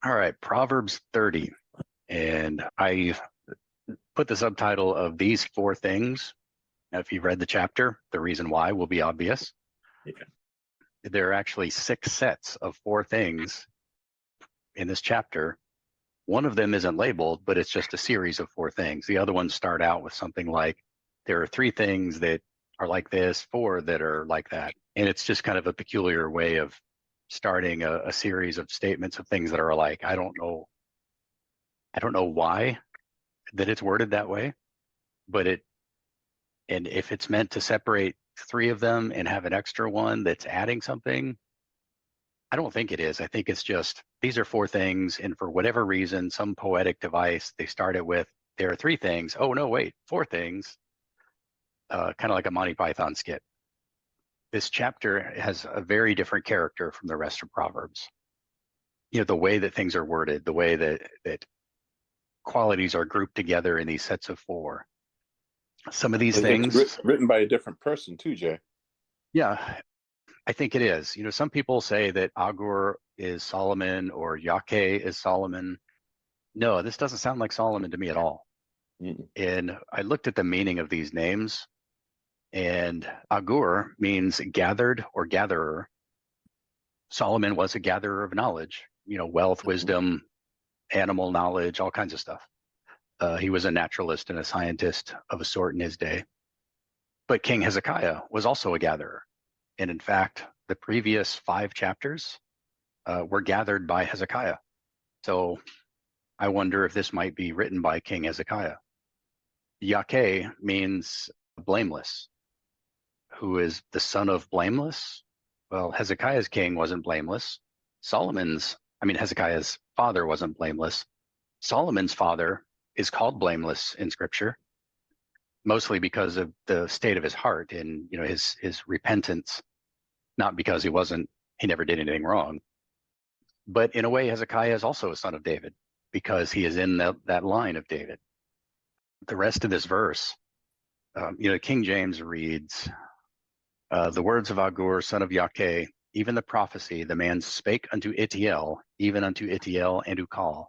All right, Proverbs 30. And I put the subtitle of these four things. Now, if you've read the chapter, the reason why will be obvious. Yeah. There are actually six sets of four things in this chapter. One of them isn't labeled, but it's just a series of four things. The other ones start out with something like, there are three things that are like this, four that are like that. And it's just kind of a peculiar way of starting a series of statements of things that are alike. I don't know why that it's worded that way, but and if it's meant to separate three of them and have an extra one that's adding something, I don't think it is. I think it's just, these are four things, and for whatever reason, some poetic device, they start it with, there are three things. Oh, no, wait, four things. Kind of like a Monty Python skit. This chapter has a very different character from the rest of Proverbs. You know, the way that things are worded, the way that qualities are grouped together in these sets of four. Some of these things. It's written by a different person too, Jay. Yeah, I think it is. You know, some people say that Agur is Solomon or Yake is Solomon. No, this doesn't sound like Solomon to me at all. Mm-mm. And I looked at the meaning of these names, and Agur means gathered or gatherer. Solomon was a gatherer of knowledge, you know, wealth, wisdom, animal knowledge, all kinds of stuff. He was a naturalist and a scientist of a sort in his day. But King Hezekiah was also a gatherer. And in fact, the previous 5 chapters were gathered by Hezekiah. So I wonder if this might be written by King Hezekiah. Yake means blameless. Who is the son of blameless? Well, Hezekiah's king wasn't blameless. Hezekiah's father wasn't blameless. Solomon's father is called blameless in scripture, mostly because of the state of his heart and, you know, his repentance, not because he never did anything wrong. But in a way, Hezekiah is also a son of David because he is in that line of David. The rest of this verse, King James reads, the words of Agur, son of Yake, even the prophecy, the man spake unto Itiel, even unto Itiel and Ukal.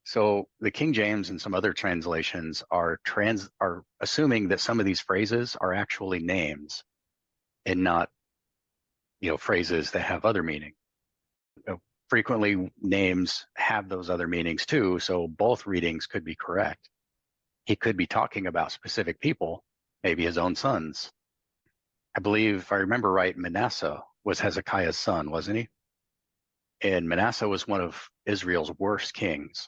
So the King James and some other translations are assuming that some of these phrases are actually names and not, phrases that have other meaning. Frequently, names have those other meanings too, so both readings could be correct. He could be talking about specific people, maybe his own sons. I believe, if I remember right, Manasseh was Hezekiah's son, wasn't he? And Manasseh was one of Israel's worst kings,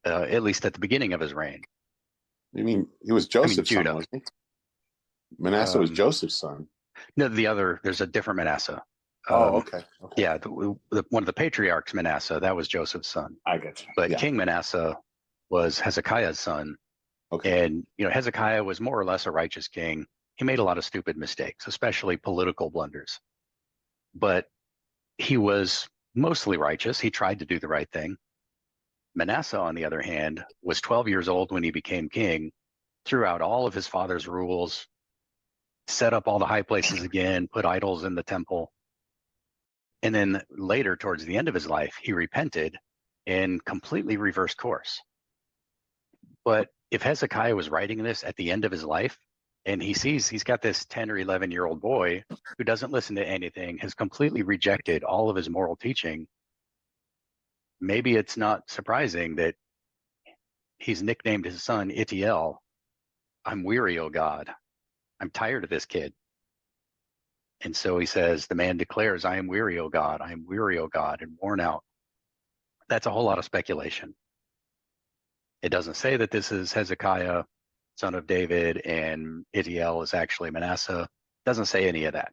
at least at the beginning of his reign. You mean he was Joseph's Judah. son, wasn't he? Manasseh was Joseph's son. No, there's a different Manasseh. Okay. Yeah, one of the patriarchs, Manasseh, that was Joseph's son. I get you. But yeah. King Manasseh was Hezekiah's son. Okay. And, Hezekiah was more or less a righteous king. He made a lot of stupid mistakes, especially political blunders. But he was mostly righteous. He tried to do the right thing. Manasseh, on the other hand, was 12 years old when he became king, threw out all of his father's rules, set up all the high places again, put idols in the temple. And then later, towards the end of his life, he repented and completely reversed course. But if Hezekiah was writing this at the end of his life, and he sees he's got this 10 or 11-year-old boy who doesn't listen to anything, has completely rejected all of his moral teaching, maybe it's not surprising that he's nicknamed his son Itiel. I'm weary, O God. I'm tired of this kid. And so he says, the man declares, I am weary, O God. I am weary, O God, and worn out. That's a whole lot of speculation. It doesn't say that this is Hezekiah, son of David, and Itiel is actually Manasseh. It doesn't say any of that.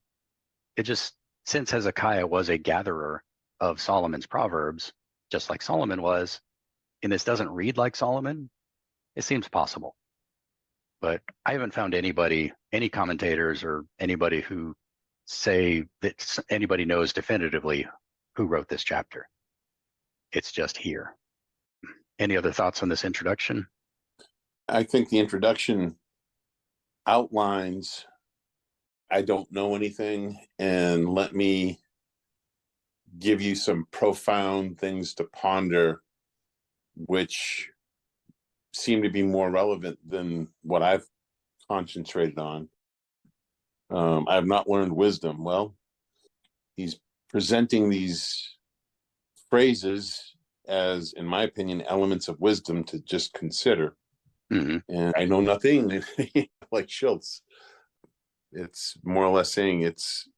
It just, since Hezekiah was a gatherer of Solomon's Proverbs, just like Solomon was, and this doesn't read like Solomon, it seems possible. But I haven't found any commentators or anybody who say that anybody knows definitively who wrote this chapter. It's just here. Any other thoughts on this introduction? I think the introduction outlines, I don't know anything, and let me give you some profound things to ponder, which seem to be more relevant than what I've concentrated on. I have not learned wisdom. Well, he's presenting these phrases as, in my opinion, elements of wisdom to just consider. Mm-hmm. And I know nothing like Schultz. It's more or less saying it's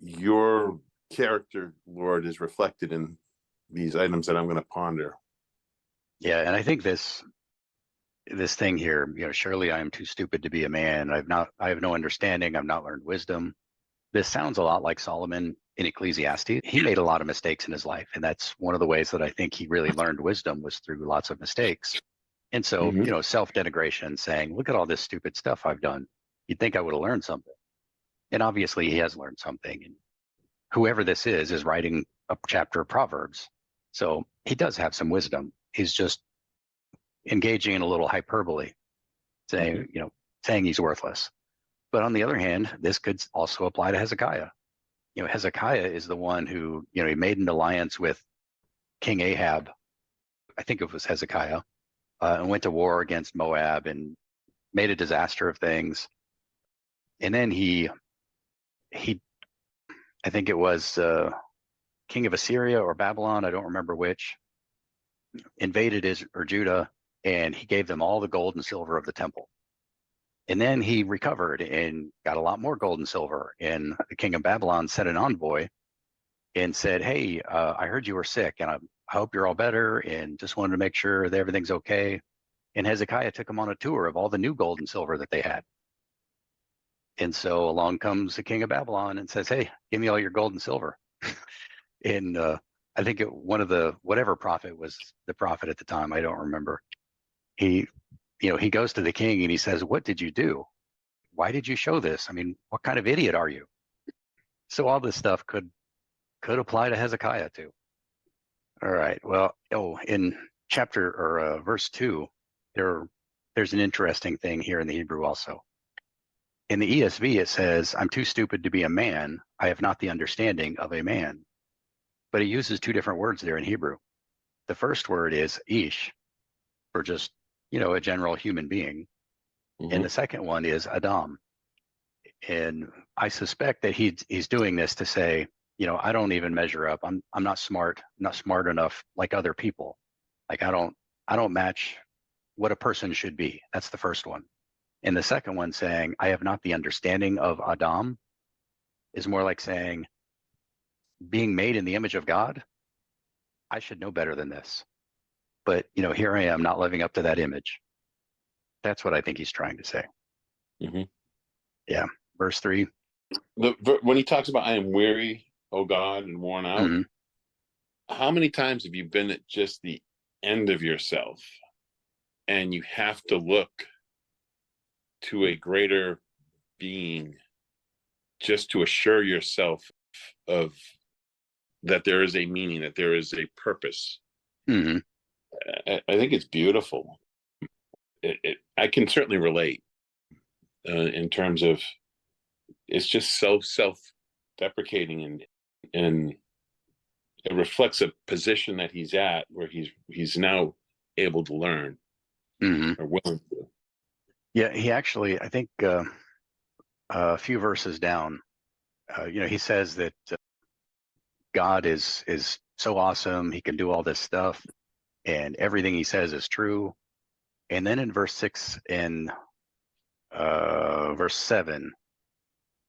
your character, Lord, is reflected in these items that I'm going to ponder. Yeah, and I think this thing here, surely I am too stupid to be a man. I have no understanding. I've not learned wisdom. This sounds a lot like Solomon in Ecclesiastes. He made a lot of mistakes in his life, and that's one of the ways that I think he really learned wisdom was through lots of mistakes. And so, self-denigration, saying, look at all this stupid stuff I've done. You'd think I would have learned something. And obviously he has learned something. And whoever this is writing a chapter of Proverbs. So he does have some wisdom. He's just engaging in a little hyperbole, saying, saying he's worthless. But on the other hand, this could also apply to Hezekiah. Hezekiah is the one who, he made an alliance with King Ahab. I think it was Hezekiah, and went to war against Moab and made a disaster of things. And then he I think it was king of Assyria or Babylon, I don't remember which, invaded Judah, and he gave them all the gold and silver of the temple. And then he recovered and got a lot more gold and silver. And the king of Babylon sent an envoy and said, hey, I heard you were sick, and I hope you're all better, and just wanted to make sure that everything's okay. And Hezekiah took him on a tour of all the new gold and silver that they had. And so along comes the king of Babylon and says, hey, give me all your gold and silver. And I think whatever prophet was the prophet at the time, I don't remember. He goes to the king and he says, what did you do? Why did you show this? I mean, what kind of idiot are you? So all this stuff could apply to Hezekiah too. All right. Well, in chapter or verse 2, there's an interesting thing here in the Hebrew also. In the ESV, it says, I'm too stupid to be a man. I have not the understanding of a man. But it uses two different words there in Hebrew. The first word is ish, for just, a general human being. Mm-hmm. And the second one is Adam. And I suspect that he's doing this to say, I don't even measure up. I'm not smart enough like other people. Like I don't match what a person should be. That's the first one. And the second one, saying, I have not the understanding of Adam, is more like saying, being made in the image of God, I should know better than this. But, here I am not living up to that image. That's what I think he's trying to say. Mm-hmm. Yeah. Verse 3. When he talks about, I am weary, O God, and worn out, mm-hmm. How many times have you been at just the end of yourself and you have to look to a greater being just to assure yourself of that there is a meaning, that there is a purpose? Mm-hmm. I think it's beautiful. I can certainly relate in terms of it's just so self-deprecating and it reflects a position that he's at where he's now able to learn mm-hmm. or willing to. Yeah, he actually, I think a few verses down, he says that God is so awesome. He can do all this stuff and everything he says is true. And then in verse 6 and verse 7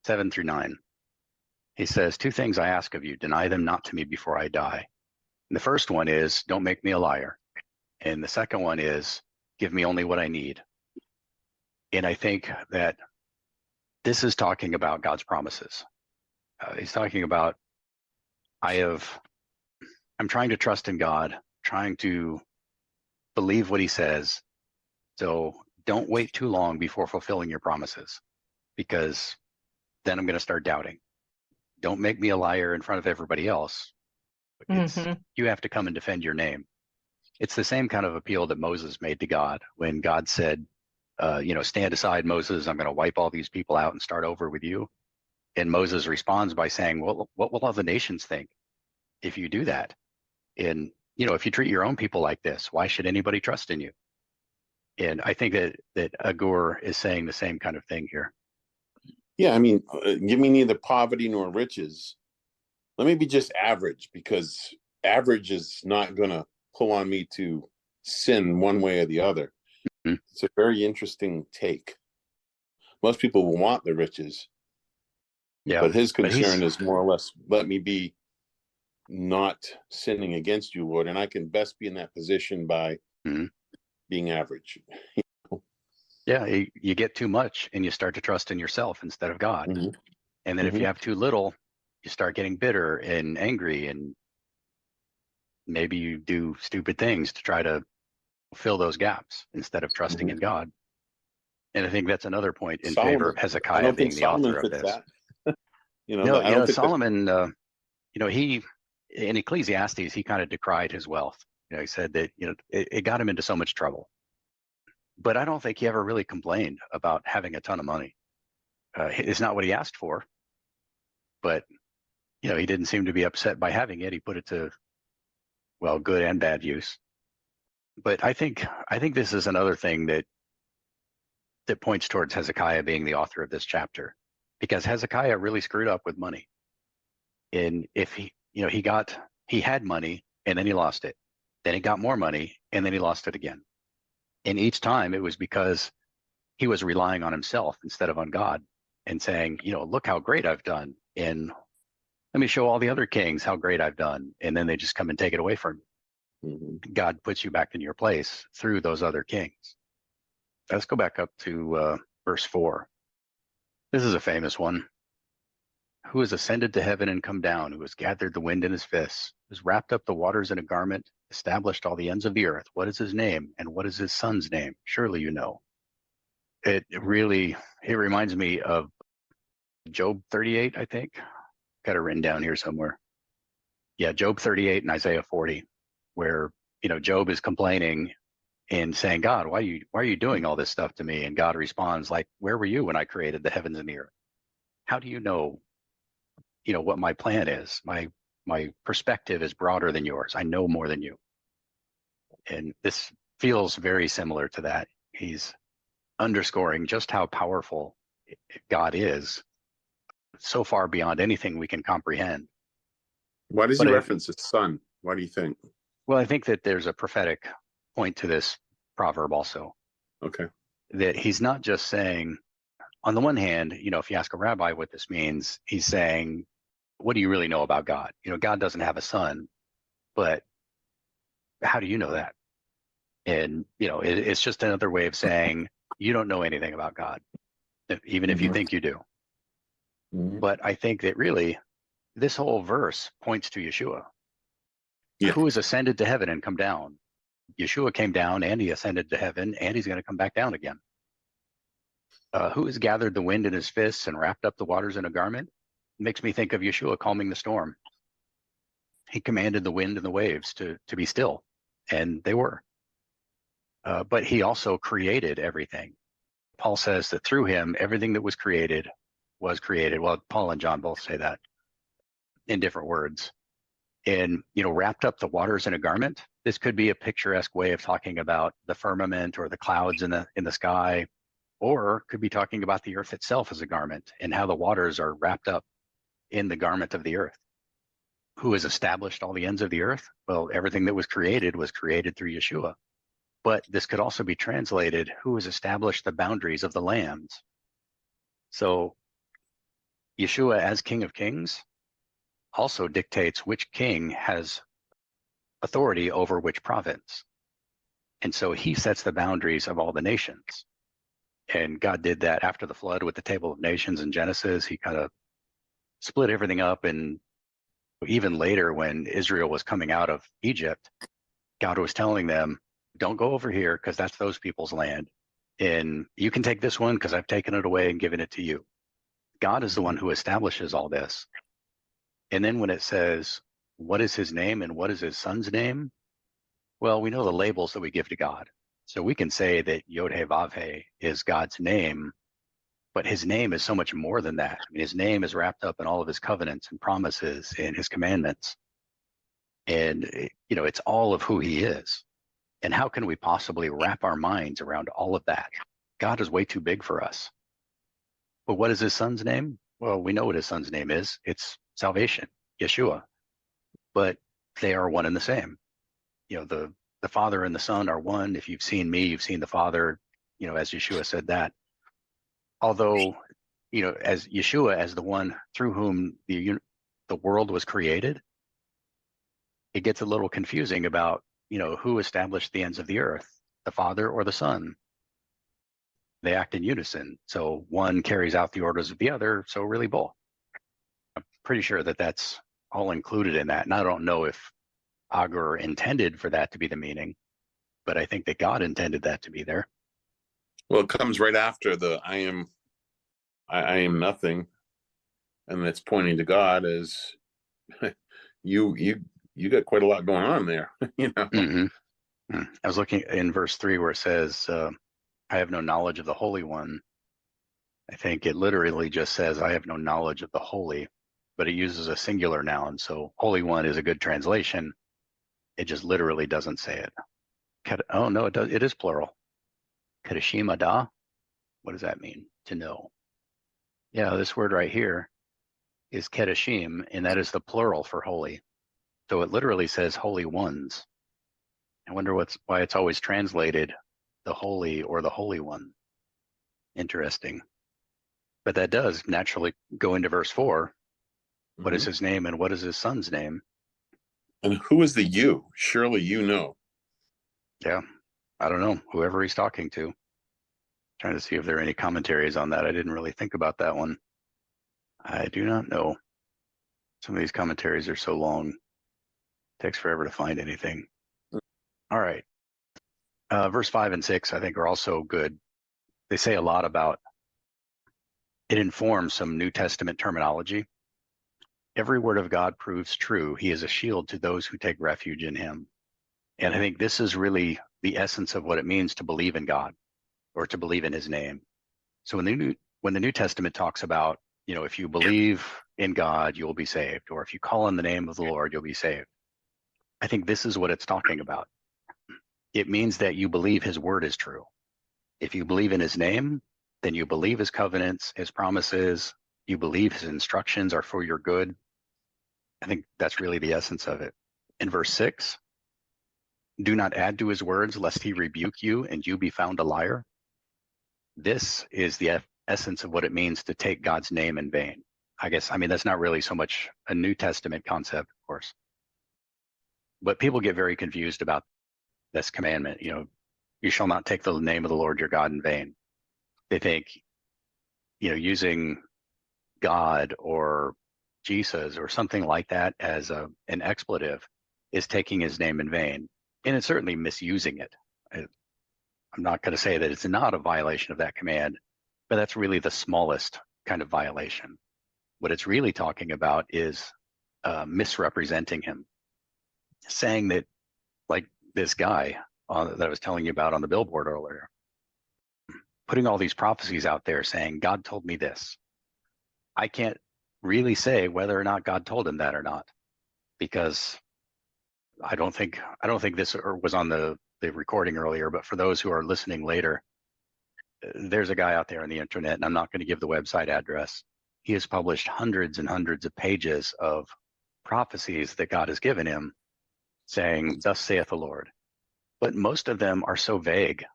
through 9, he says, 2 things I ask of you, deny them not to me before I die. And the first one is, don't make me a liar. And the second one is, give me only what I need. And I think that this is talking about God's promises. He's talking about, I'm trying to trust in God, trying to believe what he says. So don't wait too long before fulfilling your promises, because then I'm going to start doubting. Don't make me a liar in front of everybody else. You have to come and defend your name. It's the same kind of appeal that Moses made to God when God said, stand aside, Moses, I'm going to wipe all these people out and start over with you. And Moses responds by saying, well, what will all the nations think? if you do that. And, if you treat your own people like this, why should anybody trust in you? And I think that Agur is saying the same kind of thing here. Yeah, I mean, give me neither poverty nor riches. Let me be just average, because average is not going to pull on me to sin one way or the other. Mm-hmm. It's a very interesting take. Most people will want the riches, but his concern is more or less, let me be not sinning against you, Lord, and I can best be in that position by being average. Yeah, you get too much and you start to trust in yourself instead of God. Mm-hmm. And then if you have too little, you start getting bitter and angry, and maybe you do stupid things to try to fill those gaps instead of trusting in God. And I think that's another point in favor of Hezekiah being the author of this. Solomon, he in Ecclesiastes, he kind of decried his wealth. He said that it got him into so much trouble. But I don't think he ever really complained about having a ton of money. It's not what he asked for, but he didn't seem to be upset by having it. He put it to, well, good and bad use. But I think this is another thing that points towards Hezekiah being the author of this chapter, because Hezekiah really screwed up with money. And if he had money and then he lost it, then he got more money and then he lost it again. And each time it was because he was relying on himself instead of on God, and saying, look how great I've done, and let me show all the other kings how great I've done. And then they just come and take it away from you. God puts you back in your place through those other kings. Let's go back up to verse 4. This is a famous one. Who has ascended to heaven and come down, who has gathered the wind in his fists, who has wrapped up the waters in a garment, established all the ends of the earth. What is his name, and what is his son's name? Surely you know. It reminds me of Job 38, I think. Got it written down here somewhere. Yeah, Job 38 and Isaiah 40, where Job is complaining and saying, God, why are you doing all this stuff to me? And God responds like, where were you when I created the heavens and the earth? How do you know what my plan is? My perspective is broader than yours. I know more than you. And this feels very similar to that. He's underscoring just how powerful God is, so far beyond anything we can comprehend. Why does he reference his son? Why do you think? Well, I think that there's a prophetic point to this proverb also. Okay. That he's not just saying, on the one hand, if you ask a rabbi what this means, he's saying, what do you really know about God? God doesn't have a son, but how do you know that? And, it's just another way of saying, you don't know anything about God, even if you think you do. But I think that really this whole verse points to Yeshua, who has ascended to heaven and come down. Yeshua came down and he ascended to heaven, and he's going to come back down again. Who has gathered the wind in his fists and wrapped up the waters in a garment? Makes me think of Yeshua calming the storm. He commanded the wind and the waves to be still, and they were. But he also created everything. Paul says that through him, everything that was created was created. Well, Paul and John both say that in different words. And, wrapped up the waters in a garment. This could be a picturesque way of talking about the firmament or the clouds in the sky, or could be talking about the earth itself as a garment and how the waters are wrapped up in the garment of the earth. Who has established all the ends of the earth? Well, everything that was created through Yeshua. But this could also be translated, who has established the boundaries of the lands? So Yeshua, as King of Kings, also dictates which king has authority over which province. And so he sets the boundaries of all the nations. And God did that after the flood with the table of nations in Genesis. He kind of split everything up. And even later, when Israel was coming out of Egypt, God was telling them, don't go over here because that's those people's land. And you can take this one because I've taken it away and given it to you. God is the one who establishes all this. And then when it says, what is his name and what is his son's name? Well, we know the labels that we give to God. So we can say that Yod-Heh-Vav-Heh is God's name, but his name is so much more than that. I mean, his name is wrapped up in all of his covenants and promises and his commandments. And, it's all of who he is. And how can we possibly wrap our minds around all of that? God is way too big for us. But what is his son's name? Well, we know what his son's name is. It's salvation, Yeshua. But they are one and the same. The Father and the Son are one. If you've seen me, you've seen the Father, as Yeshua said that. Although, as Yeshua, as the one through whom the world was created, it gets a little confusing about, who established the ends of the earth, the Father or the Son. They act in unison. So one carries out the orders of the other. So really both. I'm pretty sure that that's all included in that. And I don't know if Agur intended for that to be the meaning, but I think that God intended that to be there. Well, it comes right after the I am nothing, and it's pointing to God as you got quite a lot going on there. Mm-hmm. I was looking in verse 3 where it says, I have no knowledge of the Holy One. I think it literally just says, I have no knowledge of the holy, but it uses a singular noun. So Holy One is a good translation. It just literally doesn't say it. Oh, no, it does. It is plural. Kadashim Adah. What does that mean? To know. Yeah, this word right here is Kedashim, and that is the plural for holy. So it literally says holy ones. I wonder why it's always translated the holy or the holy one. Interesting. But that does naturally go into verse 4. What is his name and what is his son's name? And who is the you? Surely you know. Yeah, I don't know. Whoever he's talking to. Trying to see if there are any commentaries on that. I didn't really think about that one. I do not know. Some of these commentaries are so long. It takes forever to find anything. All right. Verse 5 and 6, I think, are also good. They say a lot about, it informs some New Testament terminology. Every word of God proves true. He is a shield to those who take refuge in him. And I think this is really the essence of what it means to believe in God or to believe in his name. So when the New Testament talks about, if you believe in God, you will be saved, or if you call on the name of the Lord, you'll be saved. I think this is what it's talking about. It means that you believe his word is true. If you believe in his name, then you believe his covenants, his promises, you believe his instructions are for your good. I think that's really the essence of it. In verse 6, do not add to his words lest he rebuke you and you be found a liar. This is the essence of what it means to take God's name in vain. That's not really so much a New Testament concept, of course. But people get very confused about this commandment. You shall not take the name of the Lord your God in vain. They think, using God or Jesus or something like that as an expletive is taking his name in vain. And it's certainly misusing it. I'm not going to say that it's not a violation of that command, but that's really the smallest kind of violation. What it's really talking about is misrepresenting him, saying that, like this guy that I was telling you about on the billboard earlier, putting all these prophecies out there saying, God told me this. I can't really say whether or not God told him that or not, because I don't think this was on the recording earlier, but for those who are listening later, there's a guy out there on the internet, and I'm not going to give the website address. He has published hundreds and hundreds of pages of prophecies that God has given him saying, thus saith the Lord. But most of them are so vague.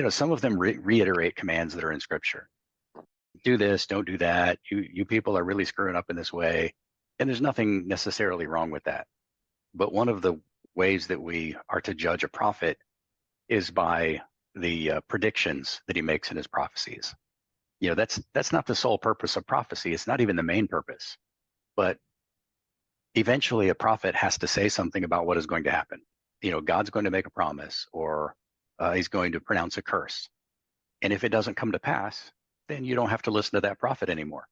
Some of them reiterate commands that are in scripture. Do this, don't do that. You people are really screwing up in this way. And there's nothing necessarily wrong with that. But one of the ways that we are to judge a prophet is by the predictions that he makes in his prophecies. That's not the sole purpose of prophecy. It's not even the main purpose. But eventually a prophet has to say something about what is going to happen. God's going to make a promise, or he's going to pronounce a curse. And if it doesn't come to pass, then you don't have to listen to that prophet anymore.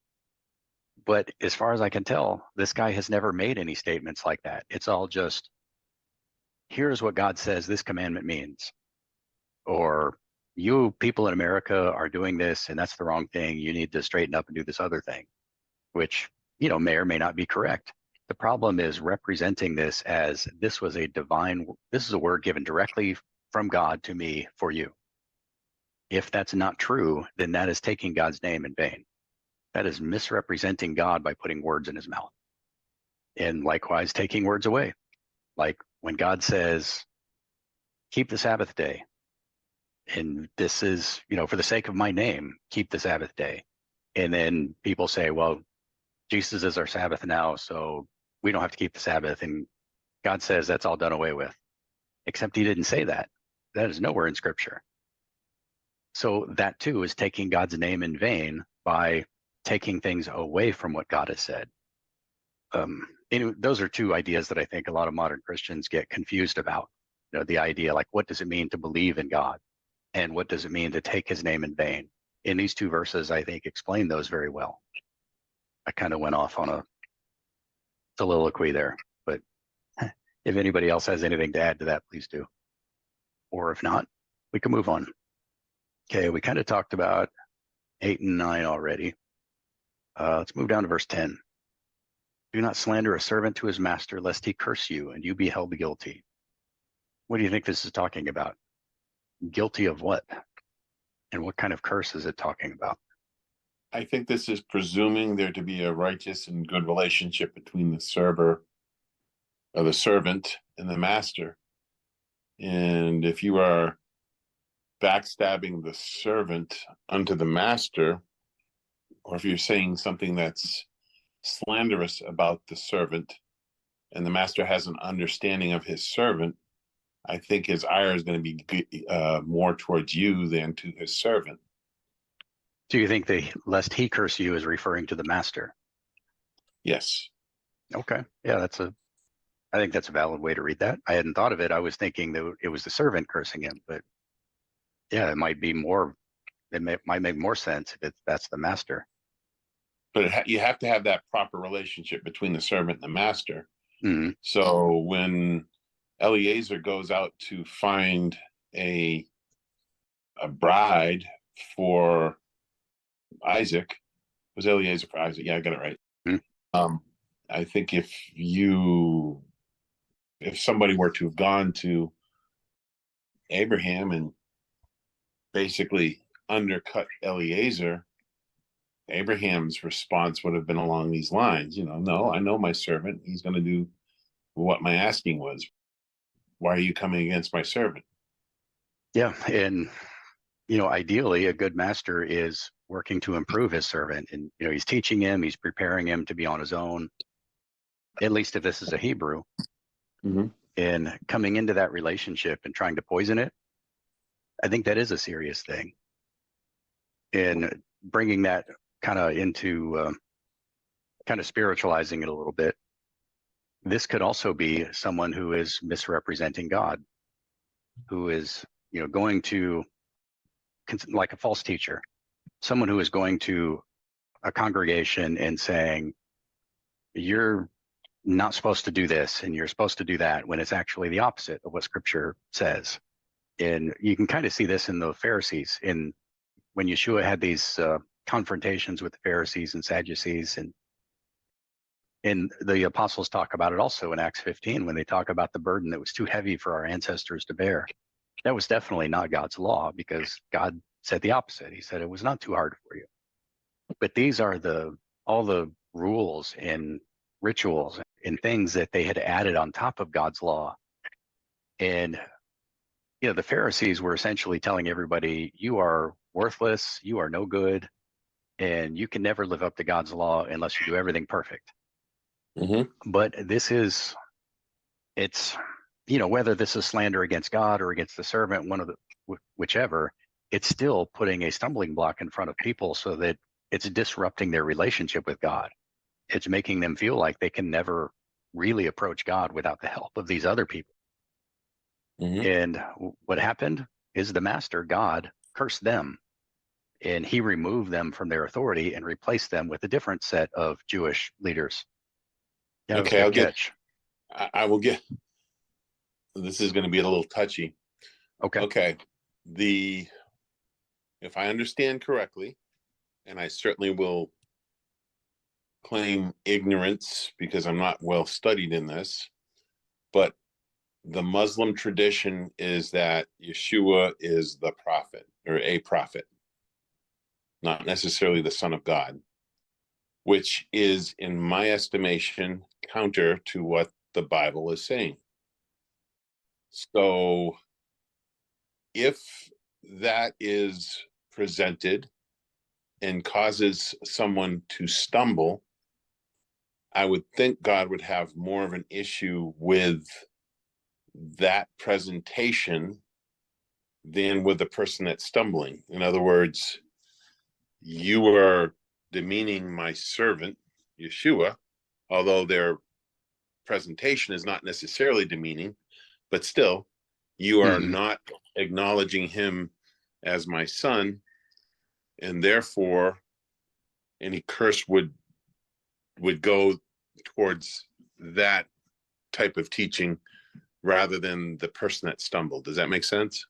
But as far as I can tell, this guy has never made any statements like that. It's all just, here's what God says this commandment means. Or you people in America are doing this and that's the wrong thing. You need to straighten up and do this other thing, which, may or may not be correct. The problem is representing this as this is a word given directly from God to me for you. If that's not true, then that is taking God's name in vain. That is misrepresenting God by putting words in his mouth. And likewise, taking words away. Like when God says, keep the Sabbath day. And this is, for the sake of my name, keep the Sabbath day. And then people say, well, Jesus is our Sabbath now, so we don't have to keep the Sabbath. And God says that's all done away with. Except he didn't say that. That is nowhere in Scripture. So that too is taking God's name in vain by taking things away from what God has said. Those are two ideas that I think a lot of modern Christians get confused about. The idea, like, what does it mean to believe in God? And what does it mean to take his name in vain? In these two verses, I think, explain those very well. I kind of went off on a soliloquy there, but if anybody else has anything to add to that, please do. Or if not, we can move on. Okay, we kind of talked about 8 and 9 already. Let's move down to verse 10. Do not slander a servant to his master, lest he curse you and you be held guilty. What do you think this is talking about? Guilty of what? And what kind of curse is it talking about? I think this is presuming there to be a righteous and good relationship between the server or the servant and the master. And if you are backstabbing the servant unto the master, or if you're saying something that's slanderous about the servant and the master has an understanding of his servant, I think his ire is going to be more towards you than to his servant. Do you think the lest he curse you is referring to the master? Yes. Okay. Yeah, I think that's a valid way to read that. I hadn't thought of it. I was thinking that it was the servant cursing him, but yeah, it might be more, might make more sense if that's the master. But you have to have that proper relationship between the servant and the master. Mm-hmm. So when Eliezer goes out to find a bride for Isaac, was Eliezer for Isaac? Yeah, I got it right. Mm-hmm. I think if somebody were to have gone to Abraham and basically undercut Eliezer, Abraham's response would have been along these lines, no, I know my servant. He's going to do what my asking was. Why are you coming against my servant? Yeah. And, ideally a good master is working to improve his servant. And, he's teaching him, he's preparing him to be on his own, at least if this is a Hebrew. Mm-hmm. And coming into that relationship and trying to poison it, I think that is a serious thing. And bringing that kind of into kind of spiritualizing it a little bit, this could also be someone who is misrepresenting God, who is, going to, like a false teacher, someone who is going to a congregation and saying, you're not supposed to do this and you're supposed to do that, when it's actually the opposite of what Scripture says. And you can kind of see this in the Pharisees, when Yeshua had these confrontations with the Pharisees and Sadducees, and the apostles talk about it also in Acts 15, when they talk about the burden that was too heavy for our ancestors to bear. That was definitely not God's law, because God said the opposite. He said it was not too hard for you. But these are all the rules and rituals and things that they had added on top of God's law. And the Pharisees were essentially telling everybody, you are worthless, you are no good, and you can never live up to God's law unless you do everything perfect. Mm-hmm. But it's whether this is slander against God or against the servant, whichever, it's still putting a stumbling block in front of people, so that it's disrupting their relationship with God. It's making them feel like they can never really approach God without the help of these other people. Mm-hmm. And what happened is the master, God, cursed them, and he removed them from their authority and replaced them with a different set of Jewish leaders. Yeah, okay, I will get, this is going to be a little touchy. Okay. If I understand correctly, and I certainly will claim ignorance because I'm not well studied in this, but the Muslim tradition is that Yeshua is the prophet or a prophet, not necessarily the Son of God, which is, in my estimation, counter to what the Bible is saying. So if that is presented and causes someone to stumble, I would think God would have more of an issue with that presentation than with the person that's stumbling. In other words, you are demeaning my servant, Yeshua, although their presentation is not necessarily demeaning, but still, you are not acknowledging him as my son, and therefore any curse would go towards that type of teaching rather than the person that stumbled. Does that make sense?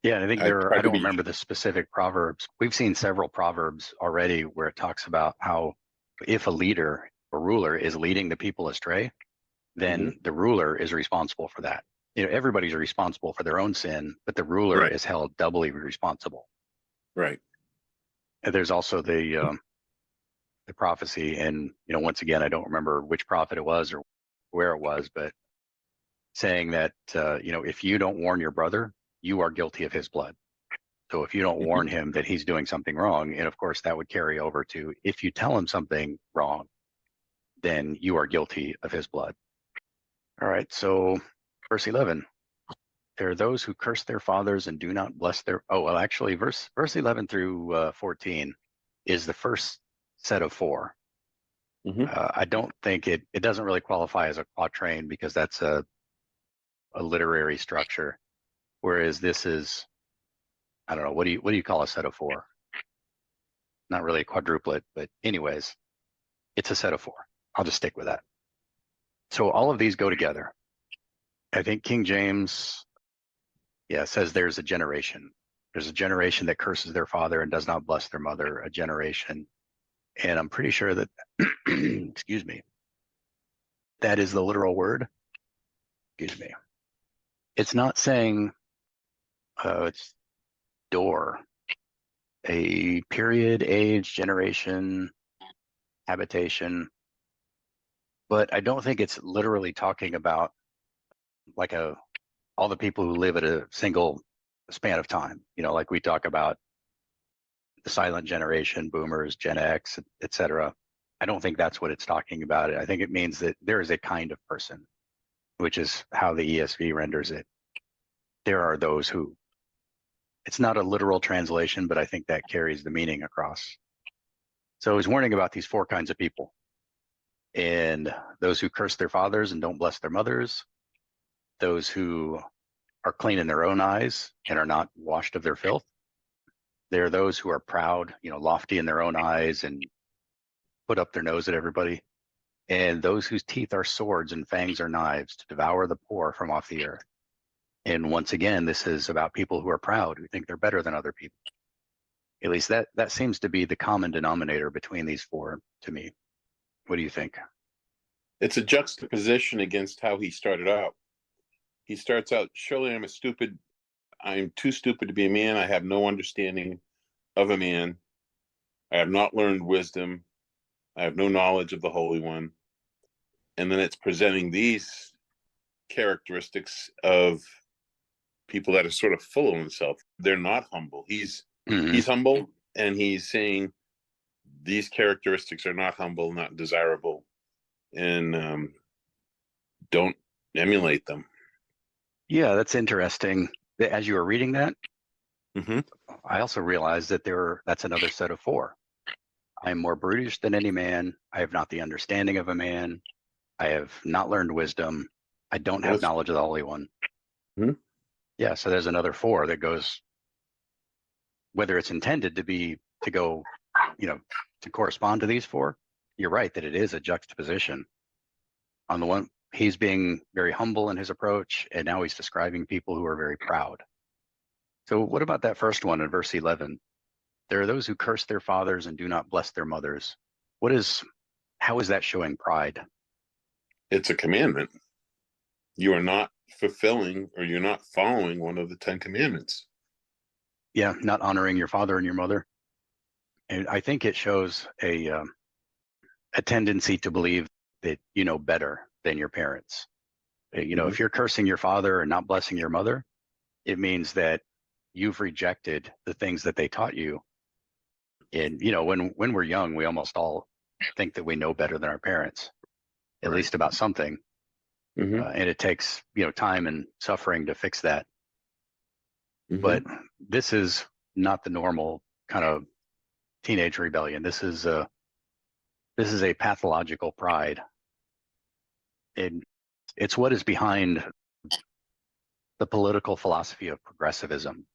Yeah, I think I I tried to don't be. remember the specific proverbs. We've seen several proverbs already where it talks about how if a leader or ruler is leading the people astray, then the ruler is responsible for that. Everybody's responsible for their own sin, but the ruler Right. is held doubly responsible. Right. And there's also the prophecy, and once again, I don't remember which prophet it was or where it was, but saying that if you don't warn your brother, you are guilty of his blood. So if you don't warn him that he's doing something wrong, and of course that would carry over to if you tell him something wrong, then you are guilty of his blood. All right, so verse 11. There are those who curse their fathers and do not bless their. Oh, well, actually, verse 11 through 14 is the first set of four. I don't think it doesn't really qualify as a quatrain because that's a literary structure, whereas this is, I don't know, what do you call a set of four? Not really a quadruplet, but anyways, it's a set of four. I'll just stick with that. So all of these go together. I think King James, says there's a generation. There's a generation that curses their father and does not bless their mother, a generation. And I'm pretty sure that, excuse me, that is the literal word. Excuse me. It's not saying, it's door, a period, age, generation, habitation. But I don't think it's literally talking about like all the people who live at a single span of time, like we talk about the silent generation, boomers, Gen X, et cetera. I don't think that's what it's talking about. I think it means that there is a kind of person, which is how the ESV renders it. There are those who, it's not a literal translation, but I think that carries the meaning across. So he's warning about these four kinds of people. And those who curse their fathers and don't bless their mothers, those who are clean in their own eyes and are not washed of their filth. There are those who are proud, lofty in their own eyes and put up their nose at everybody. And those whose teeth are swords and fangs are knives to devour the poor from off the earth. And once again, this is about people who are proud, who think they're better than other people. At least that seems to be the common denominator between these four to me. What do you think? It's a juxtaposition against how he started out. He starts out, surely I'm too stupid to be a man. I have no understanding of a man. I have not learned wisdom. I have no knowledge of the Holy One. And then it's presenting these characteristics of people that are sort of full of himself. They're not humble. He's humble, and he's saying these characteristics are not humble, not desirable, and don't emulate them. Yeah, that's interesting. As you were reading that, I also realized that that's another set of four. I am more brutish than any man. I have not the understanding of a man. I have not learned wisdom. I don't have knowledge of the Holy One. Yeah, so there's another four that goes, whether it's intended to go, to correspond to these four. You're right that it is a juxtaposition. On the one, he's being very humble in his approach, and now he's describing people who are very proud. So what about that first one in verse 11? There are those who curse their fathers and do not bless their mothers. How is that showing pride? It's a commandment. You are not fulfilling, or you're not following one of the 10 commandments. Yeah, not honoring your father and your mother. And I think it shows a tendency to believe that you know better than your parents. If you're cursing your father and not blessing your mother, it means that you've rejected the things that they taught you. And when we're young, we almost all think that we know better than our parents, at Right. least about something. And it takes time and suffering to fix that. But this is not the normal kind of teenage rebellion. This is a pathological pride. And it's what is behind the political philosophy of progressivism.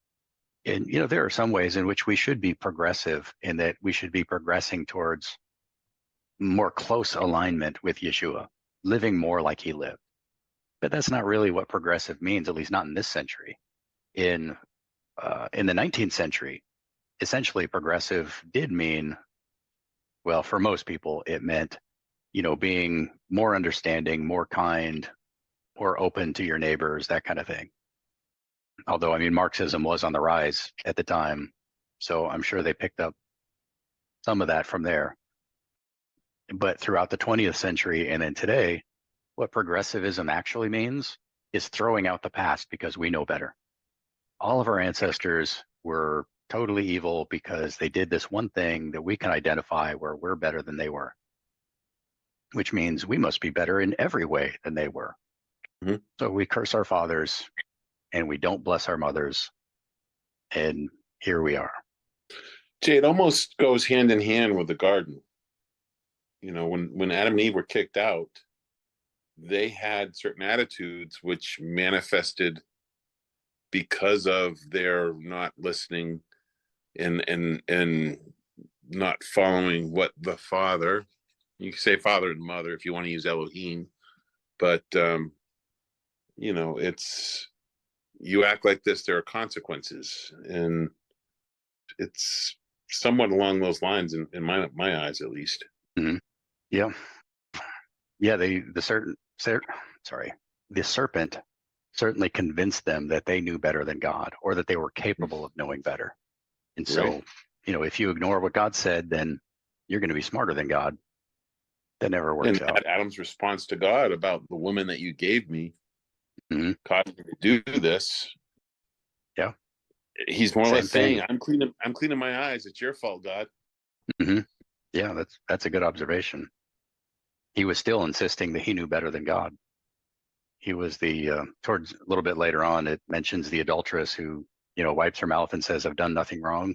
And there are some ways in which we should be progressive, in that we should be progressing towards more close alignment with Yeshua, living more like he lived. But that's not really what progressive means, at least not in this century. In the 19th century, essentially progressive did mean, well, for most people, it meant, being more understanding, more kind, more open to your neighbors, that kind of thing. Although, I mean, Marxism was on the rise at the time, so I'm sure they picked up some of that from there. But throughout the 20th century and then today, what progressivism actually means is throwing out the past because we know better. All of our ancestors were totally evil because they did this one thing that we can identify where we're better than they were, which means we must be better in every way than they were. So we curse our fathers and we don't bless our mothers. And here we are. Jay, it almost goes hand in hand with the garden. When Adam and Eve were kicked out, they had certain attitudes which manifested because of their not listening and not following what the father, you can say father and mother if you want to use Elohim, but it's, you act like this, there are consequences, and it's somewhat along those lines in my eyes, at least. Yeah. The serpent certainly convinced them that they knew better than God, or that they were capable of knowing better. And so, if you ignore what God said, then you're going to be smarter than God. That never works out. Adam's response to God about the woman that you gave me caused me to do this. Yeah. He's more or less thing. saying, I'm cleaning my eyes. It's your fault, God. Yeah, that's a good observation. He was still insisting that he knew better than God. He was towards a little bit later on, it mentions the adulteress who, wipes her mouth and says, I've done nothing wrong.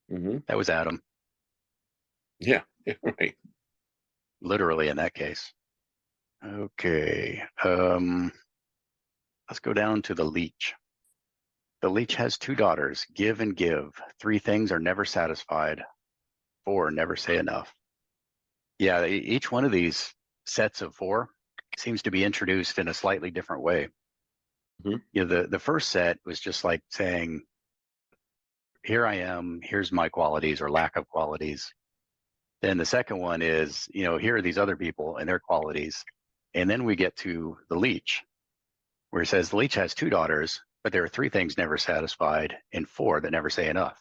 That was Adam. Yeah, right. Literally in that case. Okay. Let's go down to the leech. The leech has 2 daughters, give and give. 3 things are never satisfied. 4 never say enough. Yeah, each one of these sets of 4 seems to be introduced in a slightly different way. The first set was just like saying, here I am, here's my qualities or lack of qualities. Then the second one is, here are these other people and their qualities. And then we get to the leech, where it says the leech has 2 daughters, but there are 3 things never satisfied and 4 that never say enough.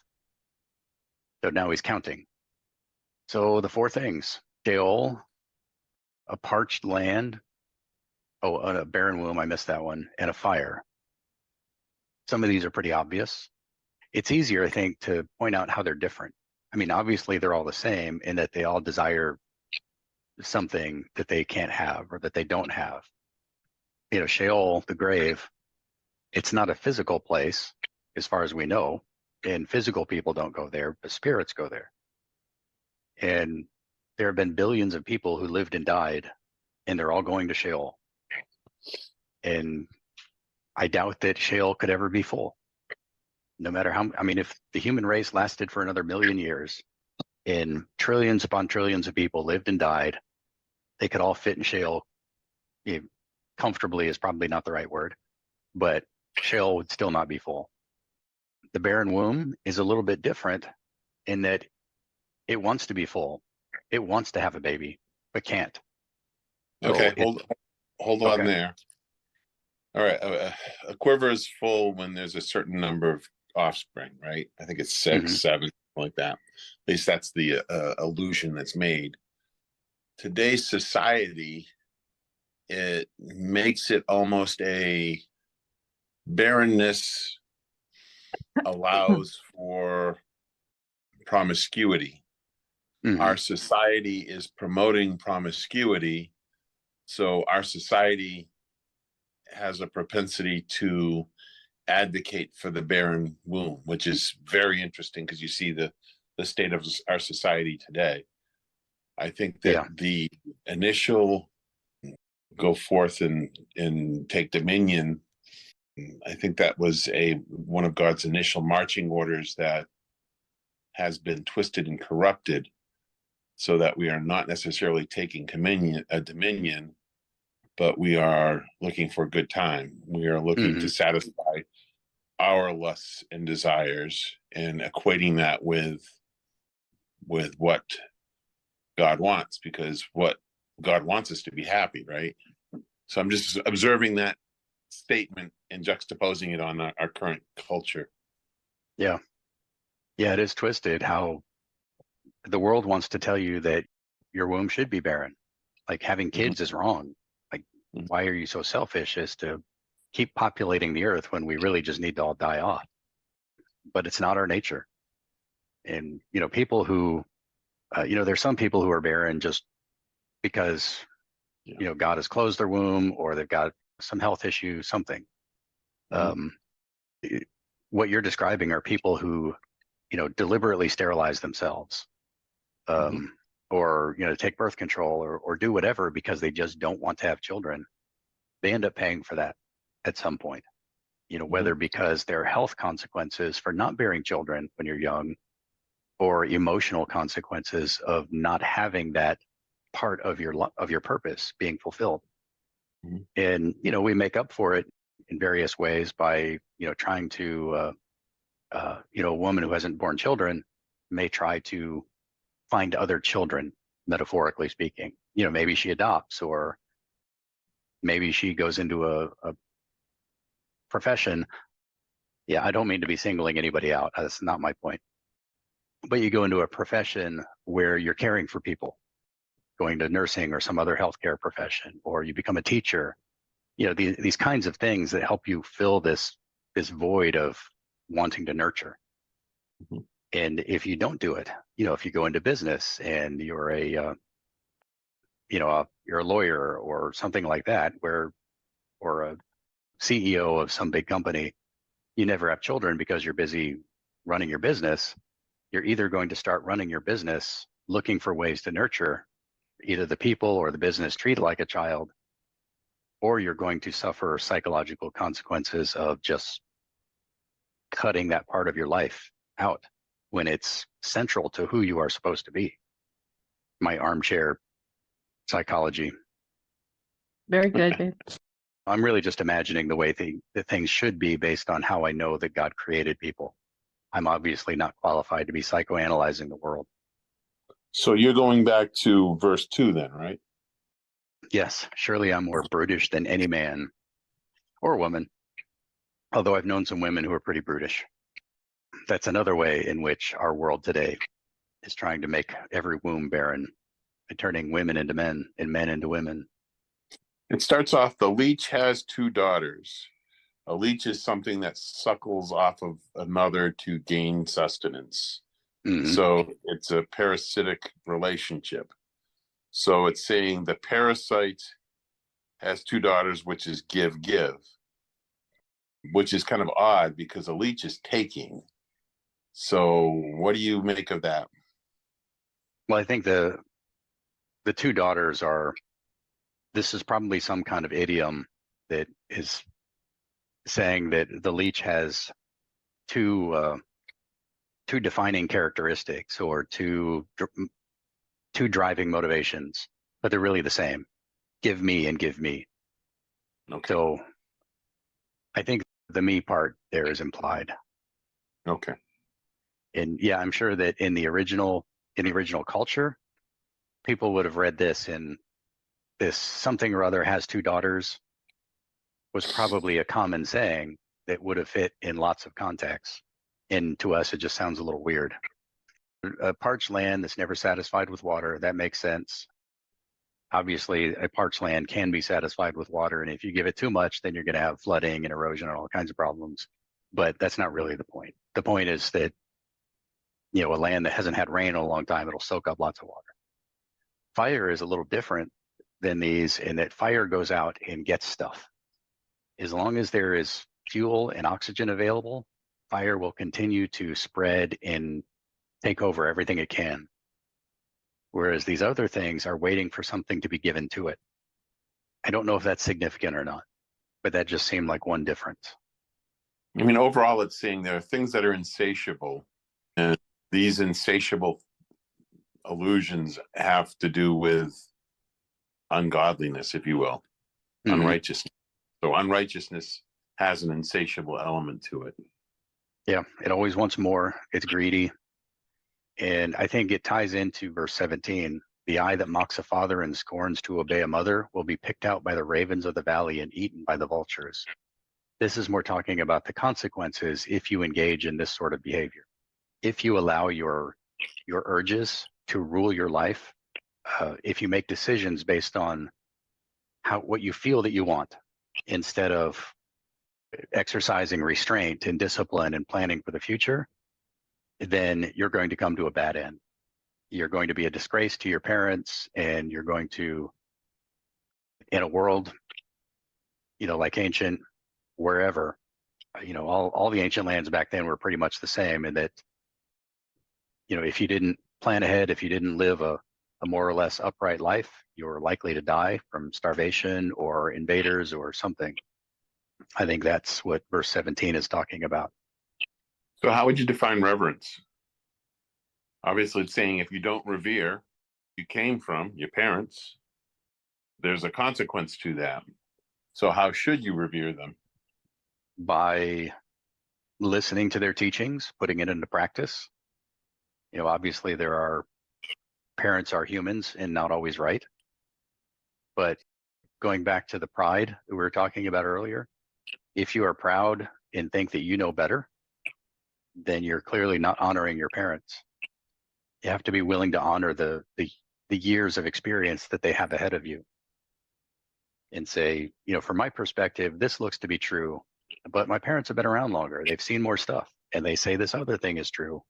So now he's counting. So the 4 things: Sheol, a parched land, a barren womb, I missed that one, and a fire. Some of these are pretty obvious. It's easier, I think, to point out how they're different. I mean, obviously they're all the same in that they all desire something that they can't have or that they don't have. Sheol, the grave, it's not a physical place as far as we know, and physical people don't go there, but spirits go there. And there have been billions of people who lived and died, and they're all going to Sheol. And I doubt that Sheol could ever be full. No matter how, I mean, if the human race lasted for another million years and trillions upon trillions of people lived and died, they could all fit in Sheol. Comfortably is probably not the right word, but Sheol would still not be full. The barren womb is a little bit different in that it wants to be full. It wants to have a baby. but can't. Okay, So it, hold on okay. there. All right, a quiver is full when there's a certain number of offspring, right? I think it's Hmm. 6, 7, like that. At least that's the illusion that's made. Today's society, it makes it almost a barrenness allows for promiscuity. Hmm. Our society is promoting promiscuity, so our society has a propensity to advocate for the barren womb, which is very interesting because you see the state of our society today. I think that Yeah. the initial go forth and take dominion, I think that was one of God's initial marching orders that has been twisted and corrupted, so that we are not necessarily taking dominion, but we are looking for a good time. We are looking Hmm. to satisfy our lusts and desires and equating that with what God wants, because what God wants us to be happy, right? So I'm just observing that statement and juxtaposing it on our current culture. Yeah. Yeah. It is twisted how the world wants to tell you that your womb should be barren. Like having Mhm. kids is wrong. Like, Mhm. why are you so selfish as to keep populating the earth when we really just need to all die off? But it's not our nature. And, people who, there's some people who are barren just because, Yeah. God has closed their womb or they've got some health issue, something. Mhm. Um, what you're describing are people who, deliberately sterilize themselves, Mhm. um, or, take birth control or do whatever because they just don't want to have children. They end up paying for that at some point, Mhm. whether because there are health consequences for not bearing children when you're young or emotional consequences of not having that part of your purpose being fulfilled. Mhm. And, we make up for it in various ways by, trying to, a woman who hasn't born children may try to find other children, metaphorically speaking. Maybe she adopts, or maybe she goes into a profession. Yeah, I don't mean to be singling anybody out. That's not my point. But you go into a profession where you're caring for people, going to nursing or some other healthcare profession, or you become a teacher. These kinds of things that help you fill this void of wanting to nurture. Mhm. And if you don't do it, if you go into business and you're you're a lawyer or something like that, or a CEO of some big company, you never have children because you're busy running your business. You're either going to start running your business looking for ways to nurture either the people or the business treated like a child, or you're going to suffer psychological consequences of just cutting that part of your life out when it's central to who you are supposed to be. My armchair psychology. Very good, babe. I'm really just imagining the way that things should be based on how I know that God created people. I'm obviously not qualified to be psychoanalyzing the world. So you're going back to verse 2 then, right? Yes, surely I'm more brutish than any man or woman, although I've known some women who are pretty brutish. That's another way in which our world today is trying to make every womb barren and turning women into men and men into women. It starts off, the leech has 2 daughters. A leech is something that suckles off of another to gain sustenance. Mm-hmm. So it's a parasitic relationship. So it's saying the parasite has 2 daughters, which is give, which is kind of odd because a leech is taking. So what do you make of that? Well, I think the 2 daughters are, this is probably some kind of idiom that is saying that the leech has two defining characteristics or two driving motivations, but they're really the same. Give me and give me. Okay. So I think the me part there is implied. Okay. And yeah, I'm sure that in the original culture, people would have read this in this something or other has two daughters was probably a common saying that would have fit in lots of contexts. And to us, it just sounds a little weird. A parched land that's never satisfied with water, that makes sense. Obviously, a parched land can be satisfied with water. And if you give it too much, then you're going to have flooding and erosion and all kinds of problems. But that's not really the point. The point is that, a land that hasn't had rain in a long time, it'll soak up lots of water. Fire is a little different than these in that fire goes out and gets stuff. As long as there is fuel and oxygen available, fire will continue to spread and take over everything it can. Whereas these other things are waiting for something to be given to it. I don't know if that's significant or not, but that just seemed like one difference. I mean, overall, it's saying there are things that are insatiable, and these insatiable illusions have to do with ungodliness, if you will, unrighteousness. So unrighteousness has an insatiable element to it. Yeah, it always wants more. It's greedy. And I think it ties into verse 17. The eye that mocks a father and scorns to obey a mother will be picked out by the ravens of the valley and eaten by the vultures. This is more talking about the consequences if you engage in this sort of behavior. If you allow your urges to rule your life, if you make decisions based on what you feel that you want, instead of exercising restraint and discipline and planning for the future, then you're going to come to a bad end. You're going to be a disgrace to your parents, and you're going to, in a world, like ancient, wherever, all the ancient lands back then were pretty much the same, in that, if you didn't plan ahead, if you didn't live a more or less upright life, you're likely to die from starvation or invaders or something. I think that's what verse 17 is talking about. So how would you define reverence? Obviously, it's saying if you don't revere, you came from your parents, there's a consequence to that. So how should you revere them? By listening to their teachings, putting it into practice. Obviously parents are humans and not always right. But going back to the pride that we were talking about earlier, if you are proud and think that you know better, then you're clearly not honoring your parents. You have to be willing to honor the years of experience that they have ahead of you, and say, from my perspective, this looks to be true, but my parents have been around longer. They've seen more stuff, and they say this other thing is true.